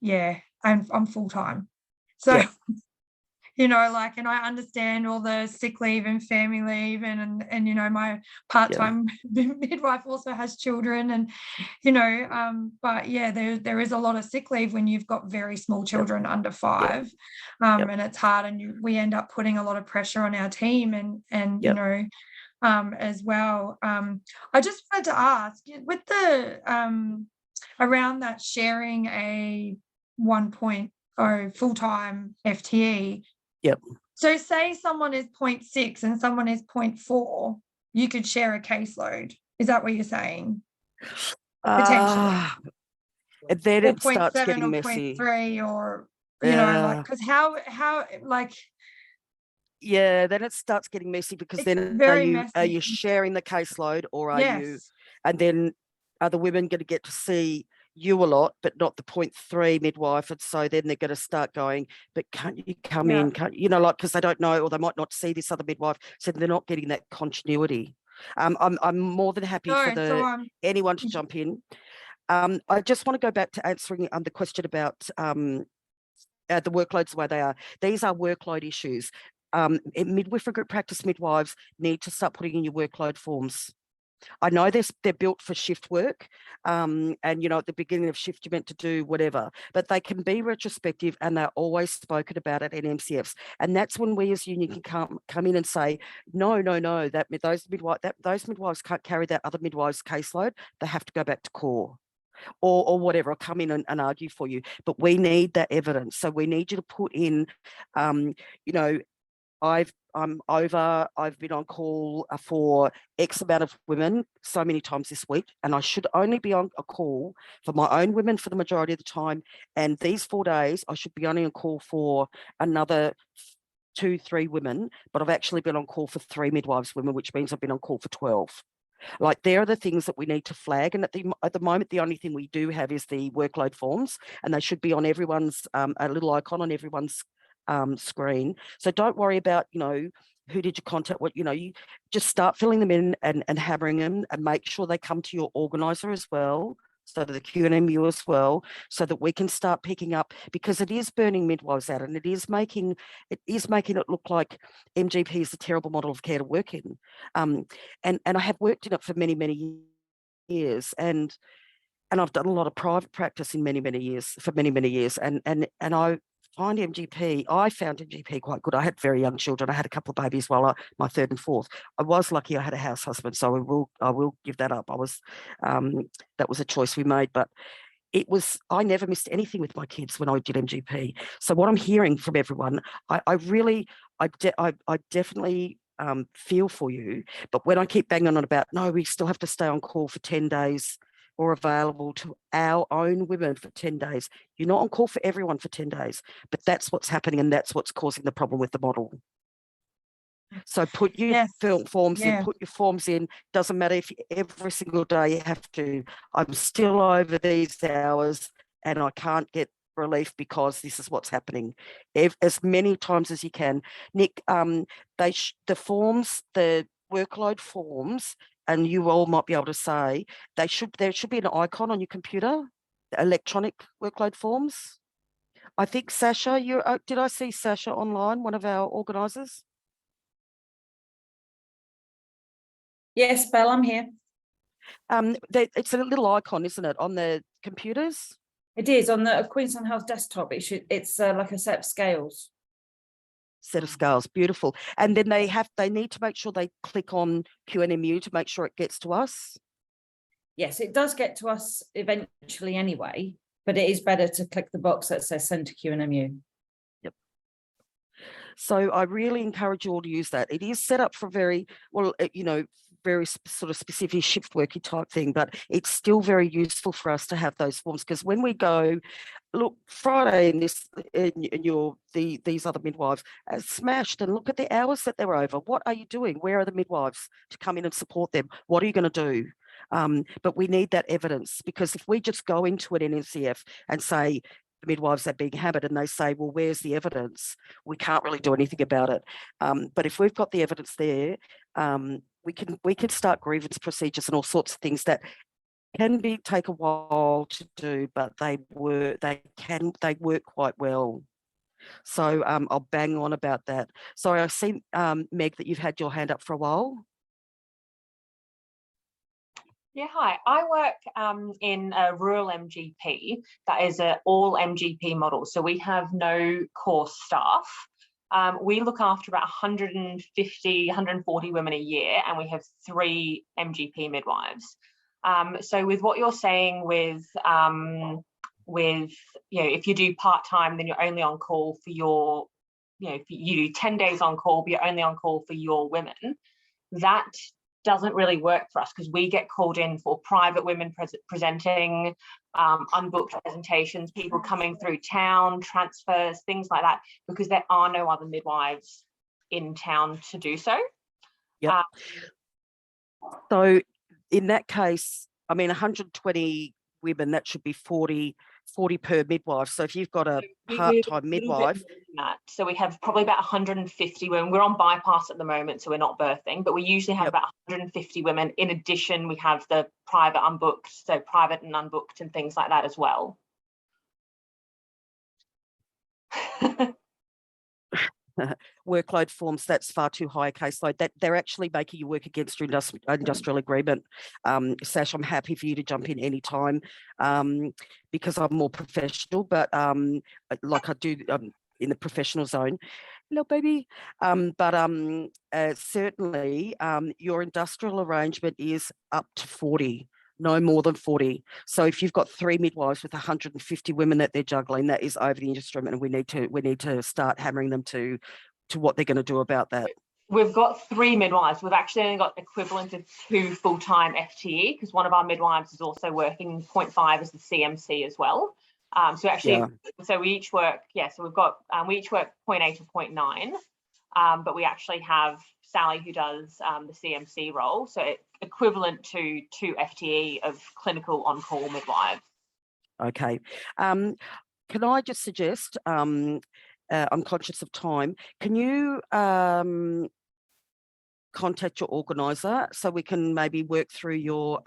S9: I'm full-time. So you know, and I understand all the sick leave and family leave, and you know, my part-time midwife also has children, and you know, but there is a lot of sick leave when you've got very small children under 5, and it's hard, and we end up putting a lot of pressure on our team, and you know, as well. I just wanted to ask, with the around that sharing a 1.0 full-time FTE. So say someone is 0.6 and someone is 0.4, you could share a caseload. Is that what you're saying? Potentially.
S1: Then it starts getting messy.
S9: 0.3, or you know,
S1: Yeah.
S9: like, because how like,
S1: Yeah, then it starts getting messy, because
S9: it's
S1: then are
S9: very
S1: you
S9: messy.
S1: sharing the caseload, or are you,
S9: Yes.
S1: and then are the women going to get to see you a lot, but not the 0.3 midwife? And so then they're going to start going, but can't you come
S9: Yeah.
S1: in? Can't you know, like, because they don't know, or they might not see this other midwife, so they're not getting that continuity. I'm more than happy for anyone to jump in. I just want to go back to answering the question about the workloads the way they are. These are workload issues. Midwifery Group Practice midwives need to start putting in your workload forms. I know they're built for shift work, and you know, at the beginning of shift you're meant to do whatever, but they can be retrospective, and they're always spoken about at NMCFs. And that's when we as union can come in and say, no, that those midwives can't carry that other midwives caseload. They have to go back to core. Or whatever, I'll come in and argue for you. But we need that evidence. So we need you to put in, you know, I've been on call for X amount of women so many times this week, and I should only be on a call for my own women for the majority of the time. And these 4 days, I should be only on call for another 2-3 women, but I've actually been on call for 3 midwives women, which means I've been on call for 12. Like, there are the things that we need to flag, and at the moment the only thing we do have is the workload forms, and they should be on everyone's a little icon on everyone's screen. So don't worry about, you know, who did you contact, what, you know, you just start filling them in and hammering them, and make sure they come to your organizer as well, so to the QNMU as well, so that we can start picking up, because it is burning midwives out, and it is making it look like MGP is a terrible model of care to work in. And I have worked in it for many years, and I've done a lot of private practice in many years, and I found MGP quite good. I had very young children. I had a couple of babies while my third and fourth. I was lucky I had a house husband, so I will give that up. That was a choice we made, but I never missed anything with my kids when I did MGP. So what I'm hearing from everyone, I definitely feel for you, but when I keep banging on about, no, we still have to stay on call for 10 days or available to our own women for 10 days. You're not on call for everyone for 10 days, but that's what's happening, and that's what's causing the problem with the model. So put your forms in, put your forms in. Doesn't matter if every single day you have to, I'm still over these hours and I can't get relief because this is what's happening. As many times as you can. Nick, the forms, the workload forms, and you all might be able to say, there should be an icon on your computer, electronic workload forms. I think Sasha, did I see Sasha online, one of our organisers?
S10: Yes, Belle, I'm here.
S1: It's a little icon, isn't it, on the computers?
S10: It is on the Queensland Health desktop. It's like a set of scales.
S1: Set of scales, beautiful. And then they need to make sure they click on QNMU to make sure it gets to us.
S10: Yes, it does get to us eventually anyway, but it is better to click the box that says send to QNMU.
S1: Yep. So I really encourage you all to use that. It is set up for very sort of specific shift worky type thing, but it's still very useful for us to have those forms, because when we go, look, Friday these other midwives are smashed, and look at the hours that they're over. What are you doing? Where are the midwives to come in and support them? What are you going to do? But we need that evidence, because if we just go into an NCF and say the midwives are being hammered, and they say, well, where's the evidence? We can't really do anything about it. But if we've got the evidence there, we can start grievance procedures and all sorts of things that can take a while to do, but they work quite well. So I'll bang on about that. Sorry, I see, Meg, that you've had your hand up for a while.
S11: Yeah, hi. I work in a rural MGP that is an all MGP model. So we have no core staff. We look after about 150, 140 women a year, and we have 3 MGP midwives. So with what you're saying with if you do part-time, then you're only on call for your, if you do 10 days on call, but you're only on call for your women, that doesn't really work for us because we get called in for private women presenting, unbooked presentations, people coming through town, transfers, things like that, because there are no other midwives in town to do so.
S1: Yep. So in that case, I mean, 120 women, that should be 40 per midwife. So if you've got a part-time midwife.
S11: So we have probably about 150 women. We're on bypass at the moment, so we're not birthing, but we usually have about 150 women. In addition, we have the private unbooked, so private and unbooked and things like that as well.
S1: Workload forms, that's far too high a caseload. That they're actually making you work against your industrial agreement. Sash, I'm happy for you to jump in anytime because I'm more professional, but like I do in the professional zone. Hello, baby. Certainly your industrial arrangement is up to 40. No more than 40. So if you've got 3 midwives with 150 women that they're juggling, that is over the instrument, and we need to start hammering them to what they're going to do about that.
S11: We've got 3 midwives. We've actually only got equivalent of 2 full-time FTE because one of our midwives is also working 0.5 as the CMC as well. So actually, so we each work, so we've got we each work 0.8 or 0.9, but we actually have Sally who does the CMC role, so equivalent to 2 FTE of clinical on-call midwives. Okay.
S1: Can I just suggest, I'm conscious of time, can you contact your organiser so we can maybe work through your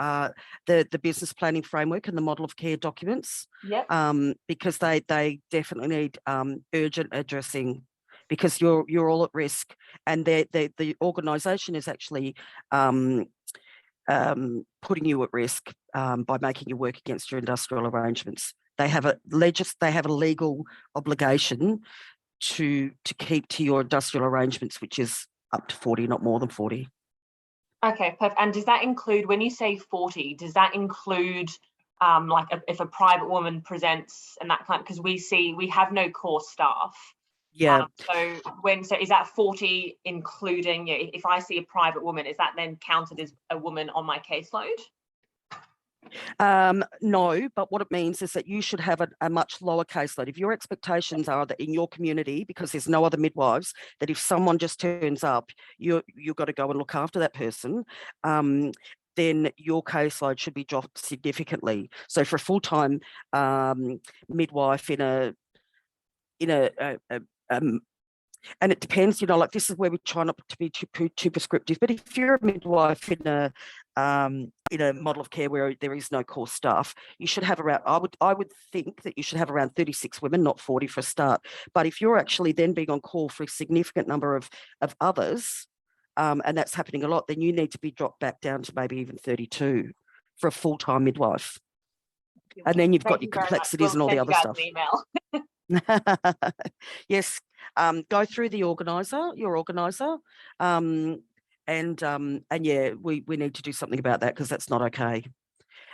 S1: the business planning framework and the model of care documents?
S11: Yep.
S1: Because they definitely need urgent addressing, because you're all at risk, and the organisation is actually putting you at risk by making you work against your industrial arrangements. They have a legal obligation to keep to your industrial arrangements, which is up to 40, not more than 40.
S11: Okay, perfect. And does that include, when you say 40, does that include if a private woman presents and that kind? Because we have no core staff.
S1: Yeah.
S11: So is that 40 including, if I see a private woman, is that then counted as a woman on my caseload?
S1: No, but what it means is that you should have a much lower caseload. If your expectations are that in your community, because there's no other midwives, that if someone just turns up, you've got to go and look after that person, then your caseload should be dropped significantly. So for a full-time midwife and it depends, like this is where we try not to be too prescriptive. But if you're a midwife in a model of care where there is no core staff, you should have around, I would think that you should have around 36 women, not 40 for a start. But if you're actually then being on call for a significant number of others, and that's happening a lot, then you need to be dropped back down to maybe even 32 for a full-time midwife. And then you've got your complexities and all the other stuff. Yes, go through your organiser, and yeah, we need to do something about that, because that's not okay.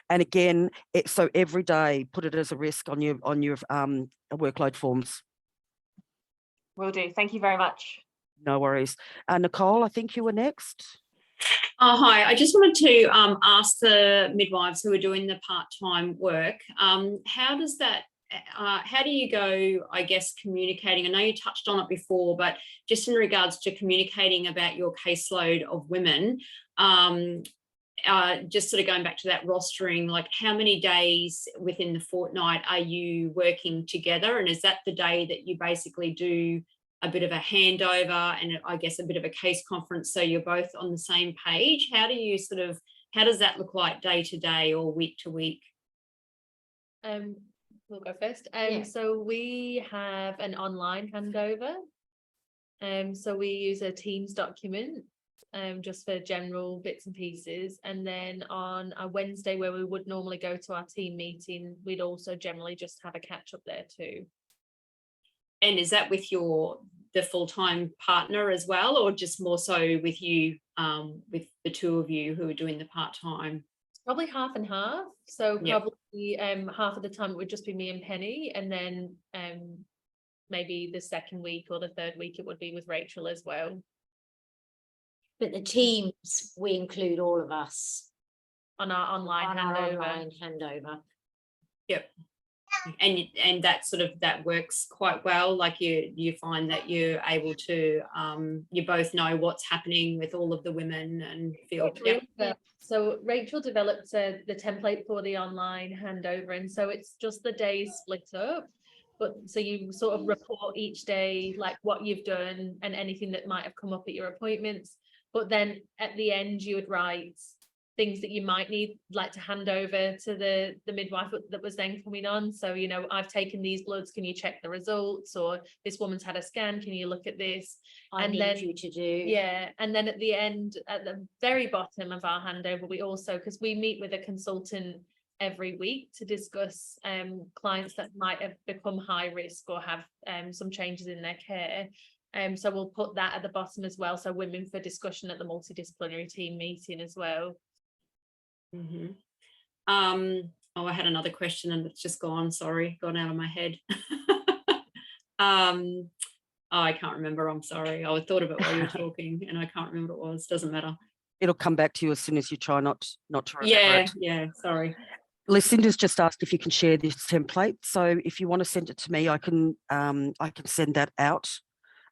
S1: And again, so every day put it as a risk on your workload forms.
S11: Will do. Thank you very much.
S1: No worries. Nicole, I think you were next.
S12: Oh, hi. I just wanted to ask the midwives who are doing the part-time work, how does that how do you go, I guess, communicating? I know you touched on it before, but just in regards to communicating about your caseload of women, just sort of going back to that rostering, like how many days within the fortnight are you working together? And is that the day that you basically do a bit of a handover and I guess a bit of a case conference so you're both on the same page? How does that look like day to day or week to week?
S3: We'll go first. So we have an online handover. So we use a Teams document just for general bits and pieces. And then on a Wednesday where we would normally go to our team meeting, we'd also generally just have a catch up there too.
S12: And is that with the full-time partner as well, or just more so with you, with the two of you who are doing the part-time?
S3: Probably half and half. So probably half of the time it would just be me and Penny, and then maybe the second week or the third week it would be with Rachael as well.
S5: But the teams, we include all of us
S3: on our online
S5: on our
S3: handover.
S5: online handover.
S12: Yep. And that works quite well. Like you find that you're able to you both know what's happening with all of the women and feel
S3: So Rachael developed the template for the online handover, and so it's just the days split up. But so you sort of report each day like what you've done and anything that might have come up at your appointments. But then at the end you would write things that you might need like to hand over to the midwife that was then coming on. So, you know, I've taken these bloods, can you check the results? Or this woman's had a scan, can you look at this?
S5: I need you to do.
S3: Yeah, and then at the end, at the very bottom of our handover, we also, because we meet with a consultant every week to discuss clients that might have become high risk or have some changes in their care. So we'll put that at the bottom as well. So women for discussion at the multidisciplinary team meeting as well.
S12: Mm-hmm. I had another question and it's just gone out of my head. I can't remember, I'm sorry. I thought of it while you were talking and I can't remember what it was. Doesn't matter.
S1: It'll come back to you as soon as you try not to remember it.
S12: Yeah, sorry.
S1: Lucinda's just asked if you can share this template. So if you want to send it to me, I can send that out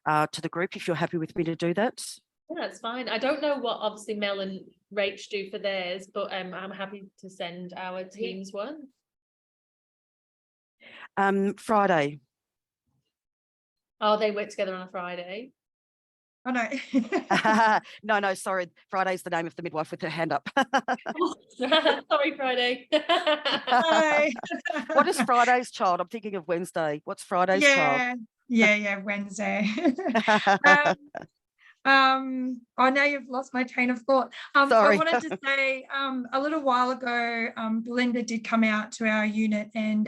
S1: to the group if you're happy with me to do that.
S3: Yeah, that's fine. I don't know what obviously Mel and Rach do for theirs, but I'm happy to send our team's one.
S1: Friday.
S3: Oh, they work together on a Friday.
S9: Oh no.
S1: No, sorry. Friday's the name of the midwife with her hand up.
S3: Sorry, Friday.
S1: What is Friday's child? I'm thinking of Wednesday. What's Friday's child?
S9: Yeah, Wednesday. Oh, now you've lost my train of thought.
S1: Sorry.
S9: I wanted to say a little while ago, Belinda did come out to our unit and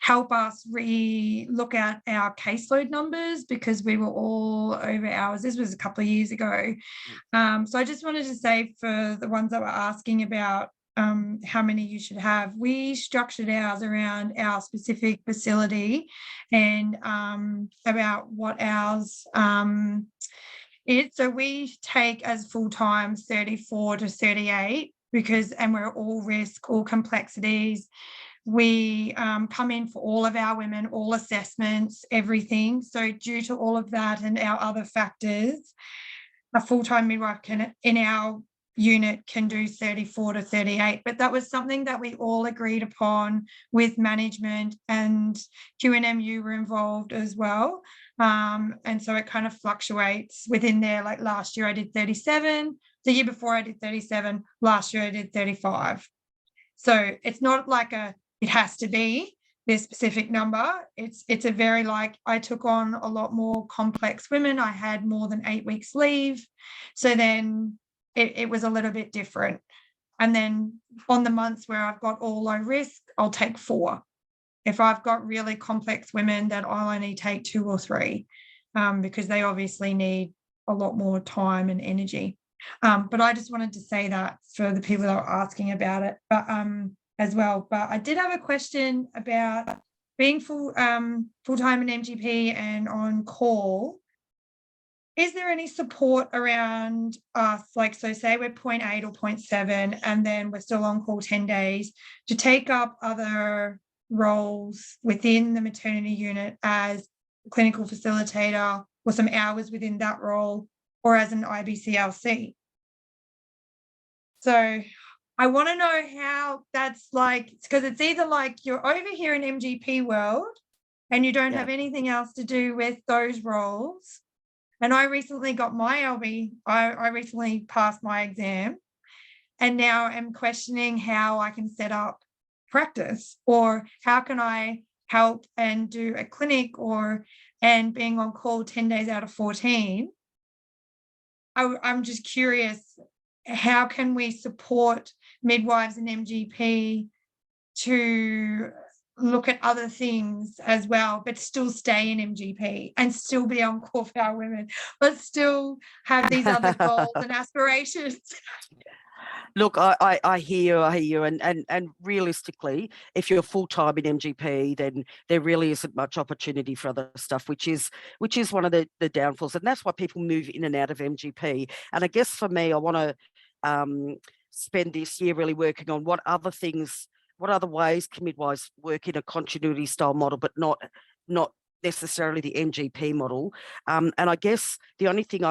S9: help us look at our caseload numbers because we were all over hours. This was a couple of years ago. So I just wanted to say for the ones that were asking about how many you should have, we structured ours around our specific facility and about what ours so we take as full-time 34 to 38 and we're all risk, all complexities. We come in for all of our women, all assessments, everything. So due to all of that and our other factors, a full-time midwife in our unit can do 34 to 38, but that was something that we all agreed upon with management, and QNMU were involved as well. And so it kind of fluctuates within there. Like last year I did 37, the year before I did 37, last year I did 35. So it's not like it has to be this specific number. It's a very I took on a lot more complex women. I had more than 8 weeks leave. So then it was a little bit different. And then on the months where I've got all low risk, I'll take 4. If I've got really complex women, then I'll only take 2 or 3 because they obviously need a lot more time and energy. But I just wanted to say that for the people that are asking about it, but as well. But I did have a question about being full-time in MGP and on call. Is there any support around us? So say we're 0.8 or 0.7 and then we're still on call 10 days to take up other roles within the maternity unit as a clinical facilitator or some hours within that role or as an IBCLC. So I want to know how that's because it's either you're over here in MGP world and you don't have anything else to do with those roles. And I recently got my LB, I recently passed my exam and now I'm questioning how I can set up practice or how can I help and do a clinic and being on call 10 days out of 14. I'm just curious, how can we support midwives and MGP to look at other things as well, but still stay in MGP and still be on call for our women, but still have these other goals and aspirations?
S1: Look, I hear you, and realistically, if you're full time in MGP, then there really isn't much opportunity for other stuff, which is one of the downfalls, and that's why people move in and out of MGP. And I guess for me, I want to spend this year really working on what other ways can midwives work in a continuity style model, but not necessarily the MGP model. And I guess the only thing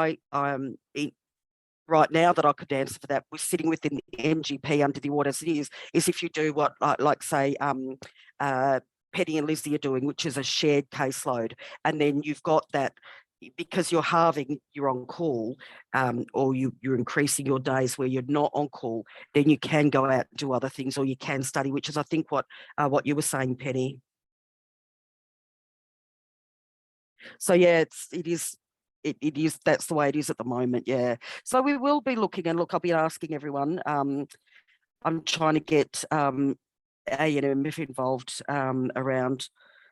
S1: right now that I could answer for that was sitting within the MGP under the order as it is if you do what like say Penny and Lizzie are doing, which is a shared caseload, and then you've got that because you're halving your on call, or you're increasing your days where you're not on call, then you can go out and do other things, or you can study, which is I think what you were saying, Penny. So yeah, it is that's the way it is at the moment. Yeah, so we will be looking, and look, I'll be asking everyone. I'm trying to get A&M involved around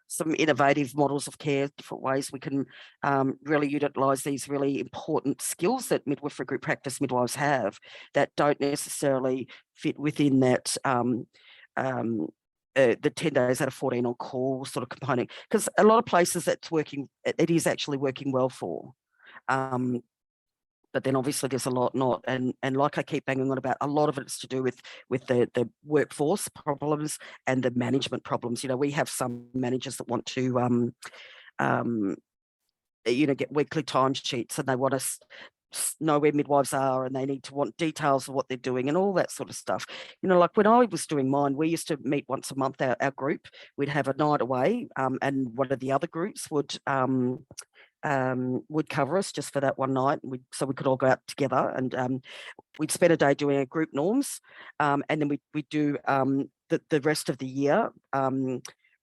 S1: some innovative models of care, different ways we can really utilise these really important skills that midwifery group practice midwives have that don't necessarily fit within that the 10 days out of 14 on call sort of component, because a lot of places it is actually working well for. But then obviously there's a lot not, and like I keep banging on about, a lot of it's to do with the workforce problems and the management problems. You know, we have some managers that want to get weekly timesheets, and they want us know where midwives are, and they need to want details of what they're doing and all that sort of stuff. You know, like when I was doing mine, we used to meet once a month, our group. We'd have a night away, and one of the other groups would cover us just for that one night, so we could all go out together, and we'd spend a day doing our group norms, and then we'd do the rest of the year,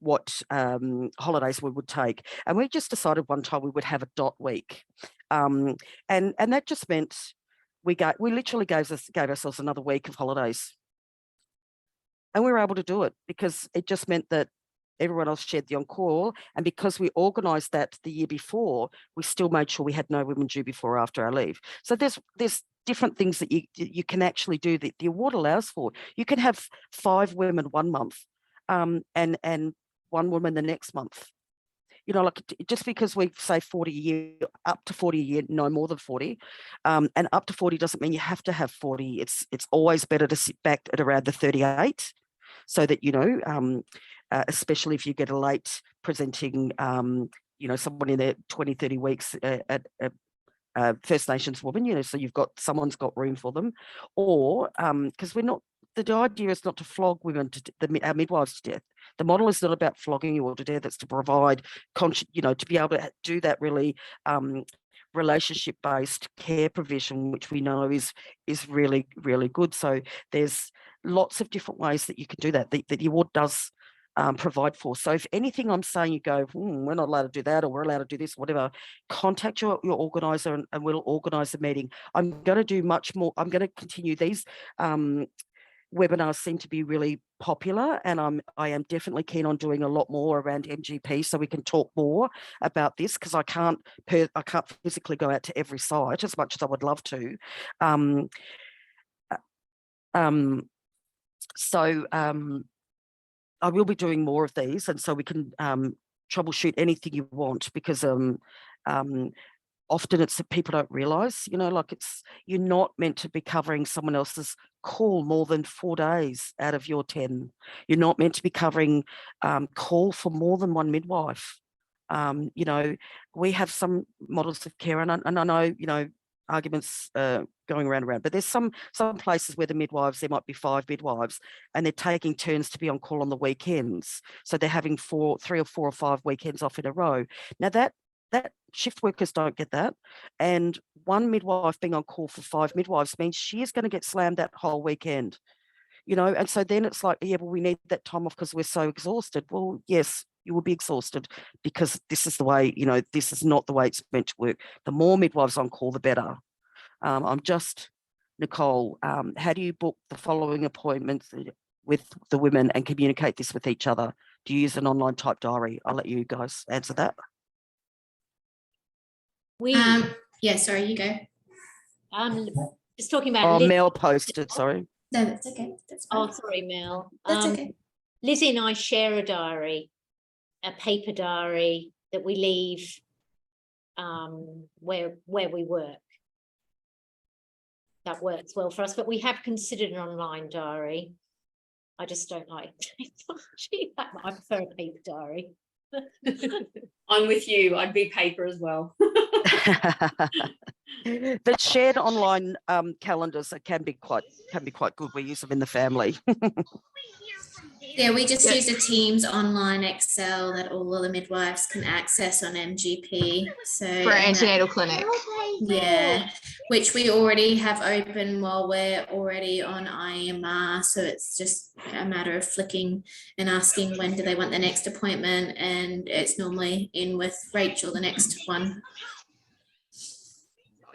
S1: what holidays we would take. And we just decided one time we would have a dot week, and that just meant we literally gave ourselves another week of holidays, and we were able to do it because it just meant that everyone else shared the on-call, and because we organised that the year before, we still made sure we had no women due before or after our leave. So there's different things that you can actually do that the award allows for. You can have 5 women one month, and 1 woman the next month. You know, like just because we say 40 a year, up to 40 a year, no more than 40, and up to 40 doesn't mean you have to have 40. It's always better to sit back at around the 38, so that, you know, especially if you get a late presenting, someone in their 20, 30 weeks at First Nations woman, you know, so someone's got room for them, or because the idea is not to flog women our midwives to death. The model is not about flogging you all to death. It's to provide, to be able to do that really relationship-based care provision, which we know is really, really good. So there's lots of different ways that you can do that the award does provide for. So if anything I'm saying you go, we're not allowed to do that, or we're allowed to do this, whatever, contact your organiser, and we'll organise a meeting. I'm going to do much more. I'm going to continue these. Webinars seem to be really popular, and I am definitely keen on doing a lot more around MGP, so we can talk more about this, because I can't physically go out to every site as much as I would love to. So I will be doing more of these, and so we can troubleshoot anything you want, because often it's that people don't realise, you know, like you're not meant to be covering someone else's call more than 4 days out of your 10. You're not meant to be covering call for more than 1 midwife. You know, we have some models of care, and I know, you know, arguments going around, but there's some places where the midwives, there might be 5 midwives, and they're taking turns to be on call on the weekends. So they're having 3 or 4 or 5 weekends off in a row. Now that shift workers don't get that, and 1 midwife being on call for 5 midwives means she is going to get slammed that whole weekend, you know. And so then it's like, yeah, well, we need that time off because we're so exhausted. Well, yes, you will be exhausted, because this is the way, you know, this is not the way it's meant to work. The more midwives on call, the better. Nicole, how do you book the following appointments with the women and communicate this with each other? Do you use an online type diary? I'll let you guys answer that.
S4: Yeah, sorry, you go.
S5: Just talking about
S1: Mel posted, sorry.
S4: No, that's okay. That's fine.
S5: Oh, sorry, Mel.
S4: That's okay.
S5: Lizzie and I share a diary, a paper diary that we leave where we work. That works well for us, but we have considered an online diary. I just don't like technology. I prefer a paper diary.
S12: I'm with you. I'd be paper as well.
S1: But shared online calendars can be quite good. We use them in the family.
S4: Yeah, we just use a Teams online Excel that all of the midwives can access on MGP. So
S2: For our antenatal clinic.
S4: Yeah, which we already have open while we're already on IMR. So it's just a matter of flicking and asking when do they want the next appointment, and it's normally in with Rachael, the next one.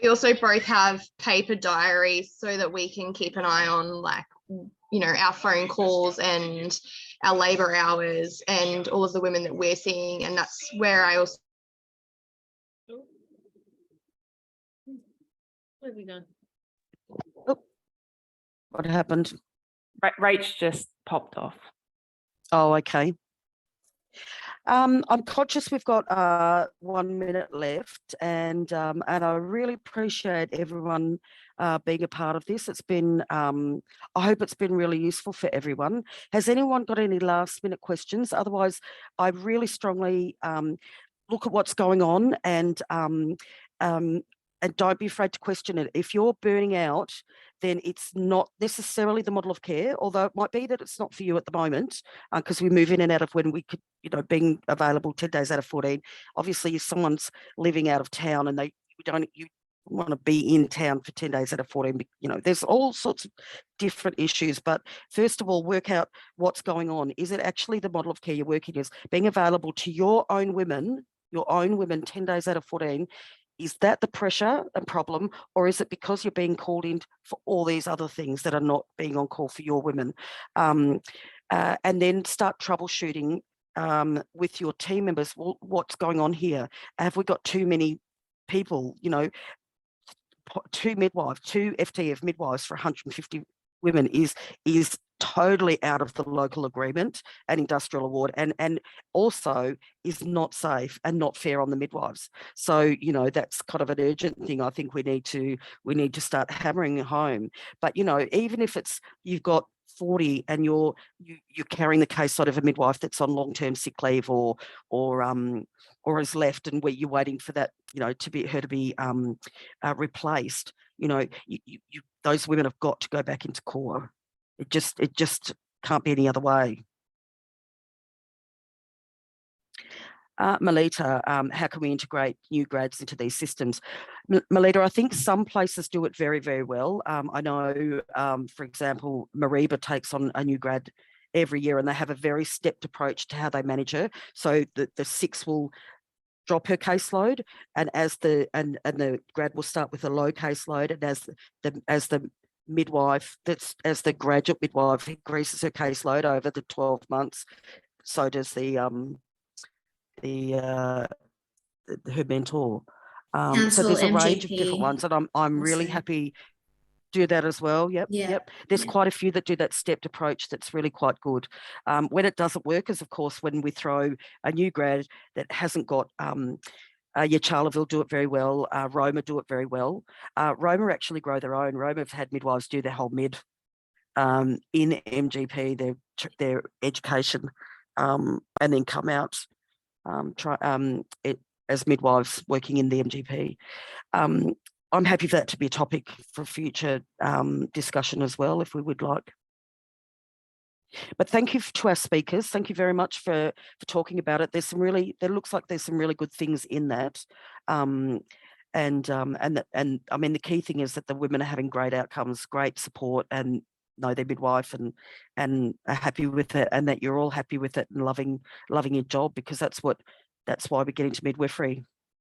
S2: We also both have paper diaries so that we can keep an eye on, like, you know, our phone calls and our labour hours and all of the women that we're seeing. And that's where I also.
S3: Where have we gone?
S1: Oh, what happened?
S7: Rach just popped off.
S1: Oh, okay. I'm conscious we've got 1 minute left, and I really appreciate everyone being a part of this. It's been, I hope it's been really useful for everyone. Has anyone got any last minute questions? Otherwise, I really strongly look at what's going on and don't be afraid to question it. If you're burning out, then it's not necessarily the model of care, although it might be that it's not for you at the moment, because we move in and out of when we could, you know, being available 10 days out of 14. Obviously, if someone's living out of town and you want to be in town for 10 days out of 14, you know, there's all sorts of different issues. But first of all, work out what's going on. Is it actually the model of care you're working is being available to your own women 10 days out of 14? Is that the pressure and problem, or is it because you're being called in for all these other things that are not being on call for your women? And then start troubleshooting with your team members. Well, what's going on here? Have we got too many people, you know, two FTF midwives for 150 women is totally out of the local agreement and industrial award, and also is not safe and not fair on the midwives. So, you know, that's kind of an urgent thing. I think we need to start hammering home. But, you know, even if it's you've got 40 and you're carrying the caseload of a midwife that's on long-term sick leave or has left, and where you're waiting for that, you know, to be replaced, you know, those women have got to go back into core. It just can't be any other way. Melita, how can we integrate new grads into these systems? Melita, I think some places do it very, very well. I know, for example, Mariba takes on a new grad every year, and they have a very stepped approach to how they manage her. So the 6 will drop her caseload, and as the grad will start with a low caseload, and as the midwife, as the graduate midwife increases her caseload over the 12 months, so does her mentor. So there's a range of different ones, and I'm really happy do that as well. Yep. There's quite a few that do that stepped approach that's really quite good. When it doesn't work is, of course, when we throw a new grad that hasn't got Charleville do it very well. Roma do it very well. Roma actually grow their own. Roma have had midwives do their whole mid in MGP, their education, and then come out as midwives working in the MGP. I'm happy for that to be a topic for future discussion as well, if we would like. But thank you to our speakers. Thank you very much for talking about it. There looks like there's some really good things in that. And I mean, the key thing is that the women are having great outcomes, great support, and know their midwife and are happy with it, and that you're all happy with it and loving your job, because that's why we get into midwifery.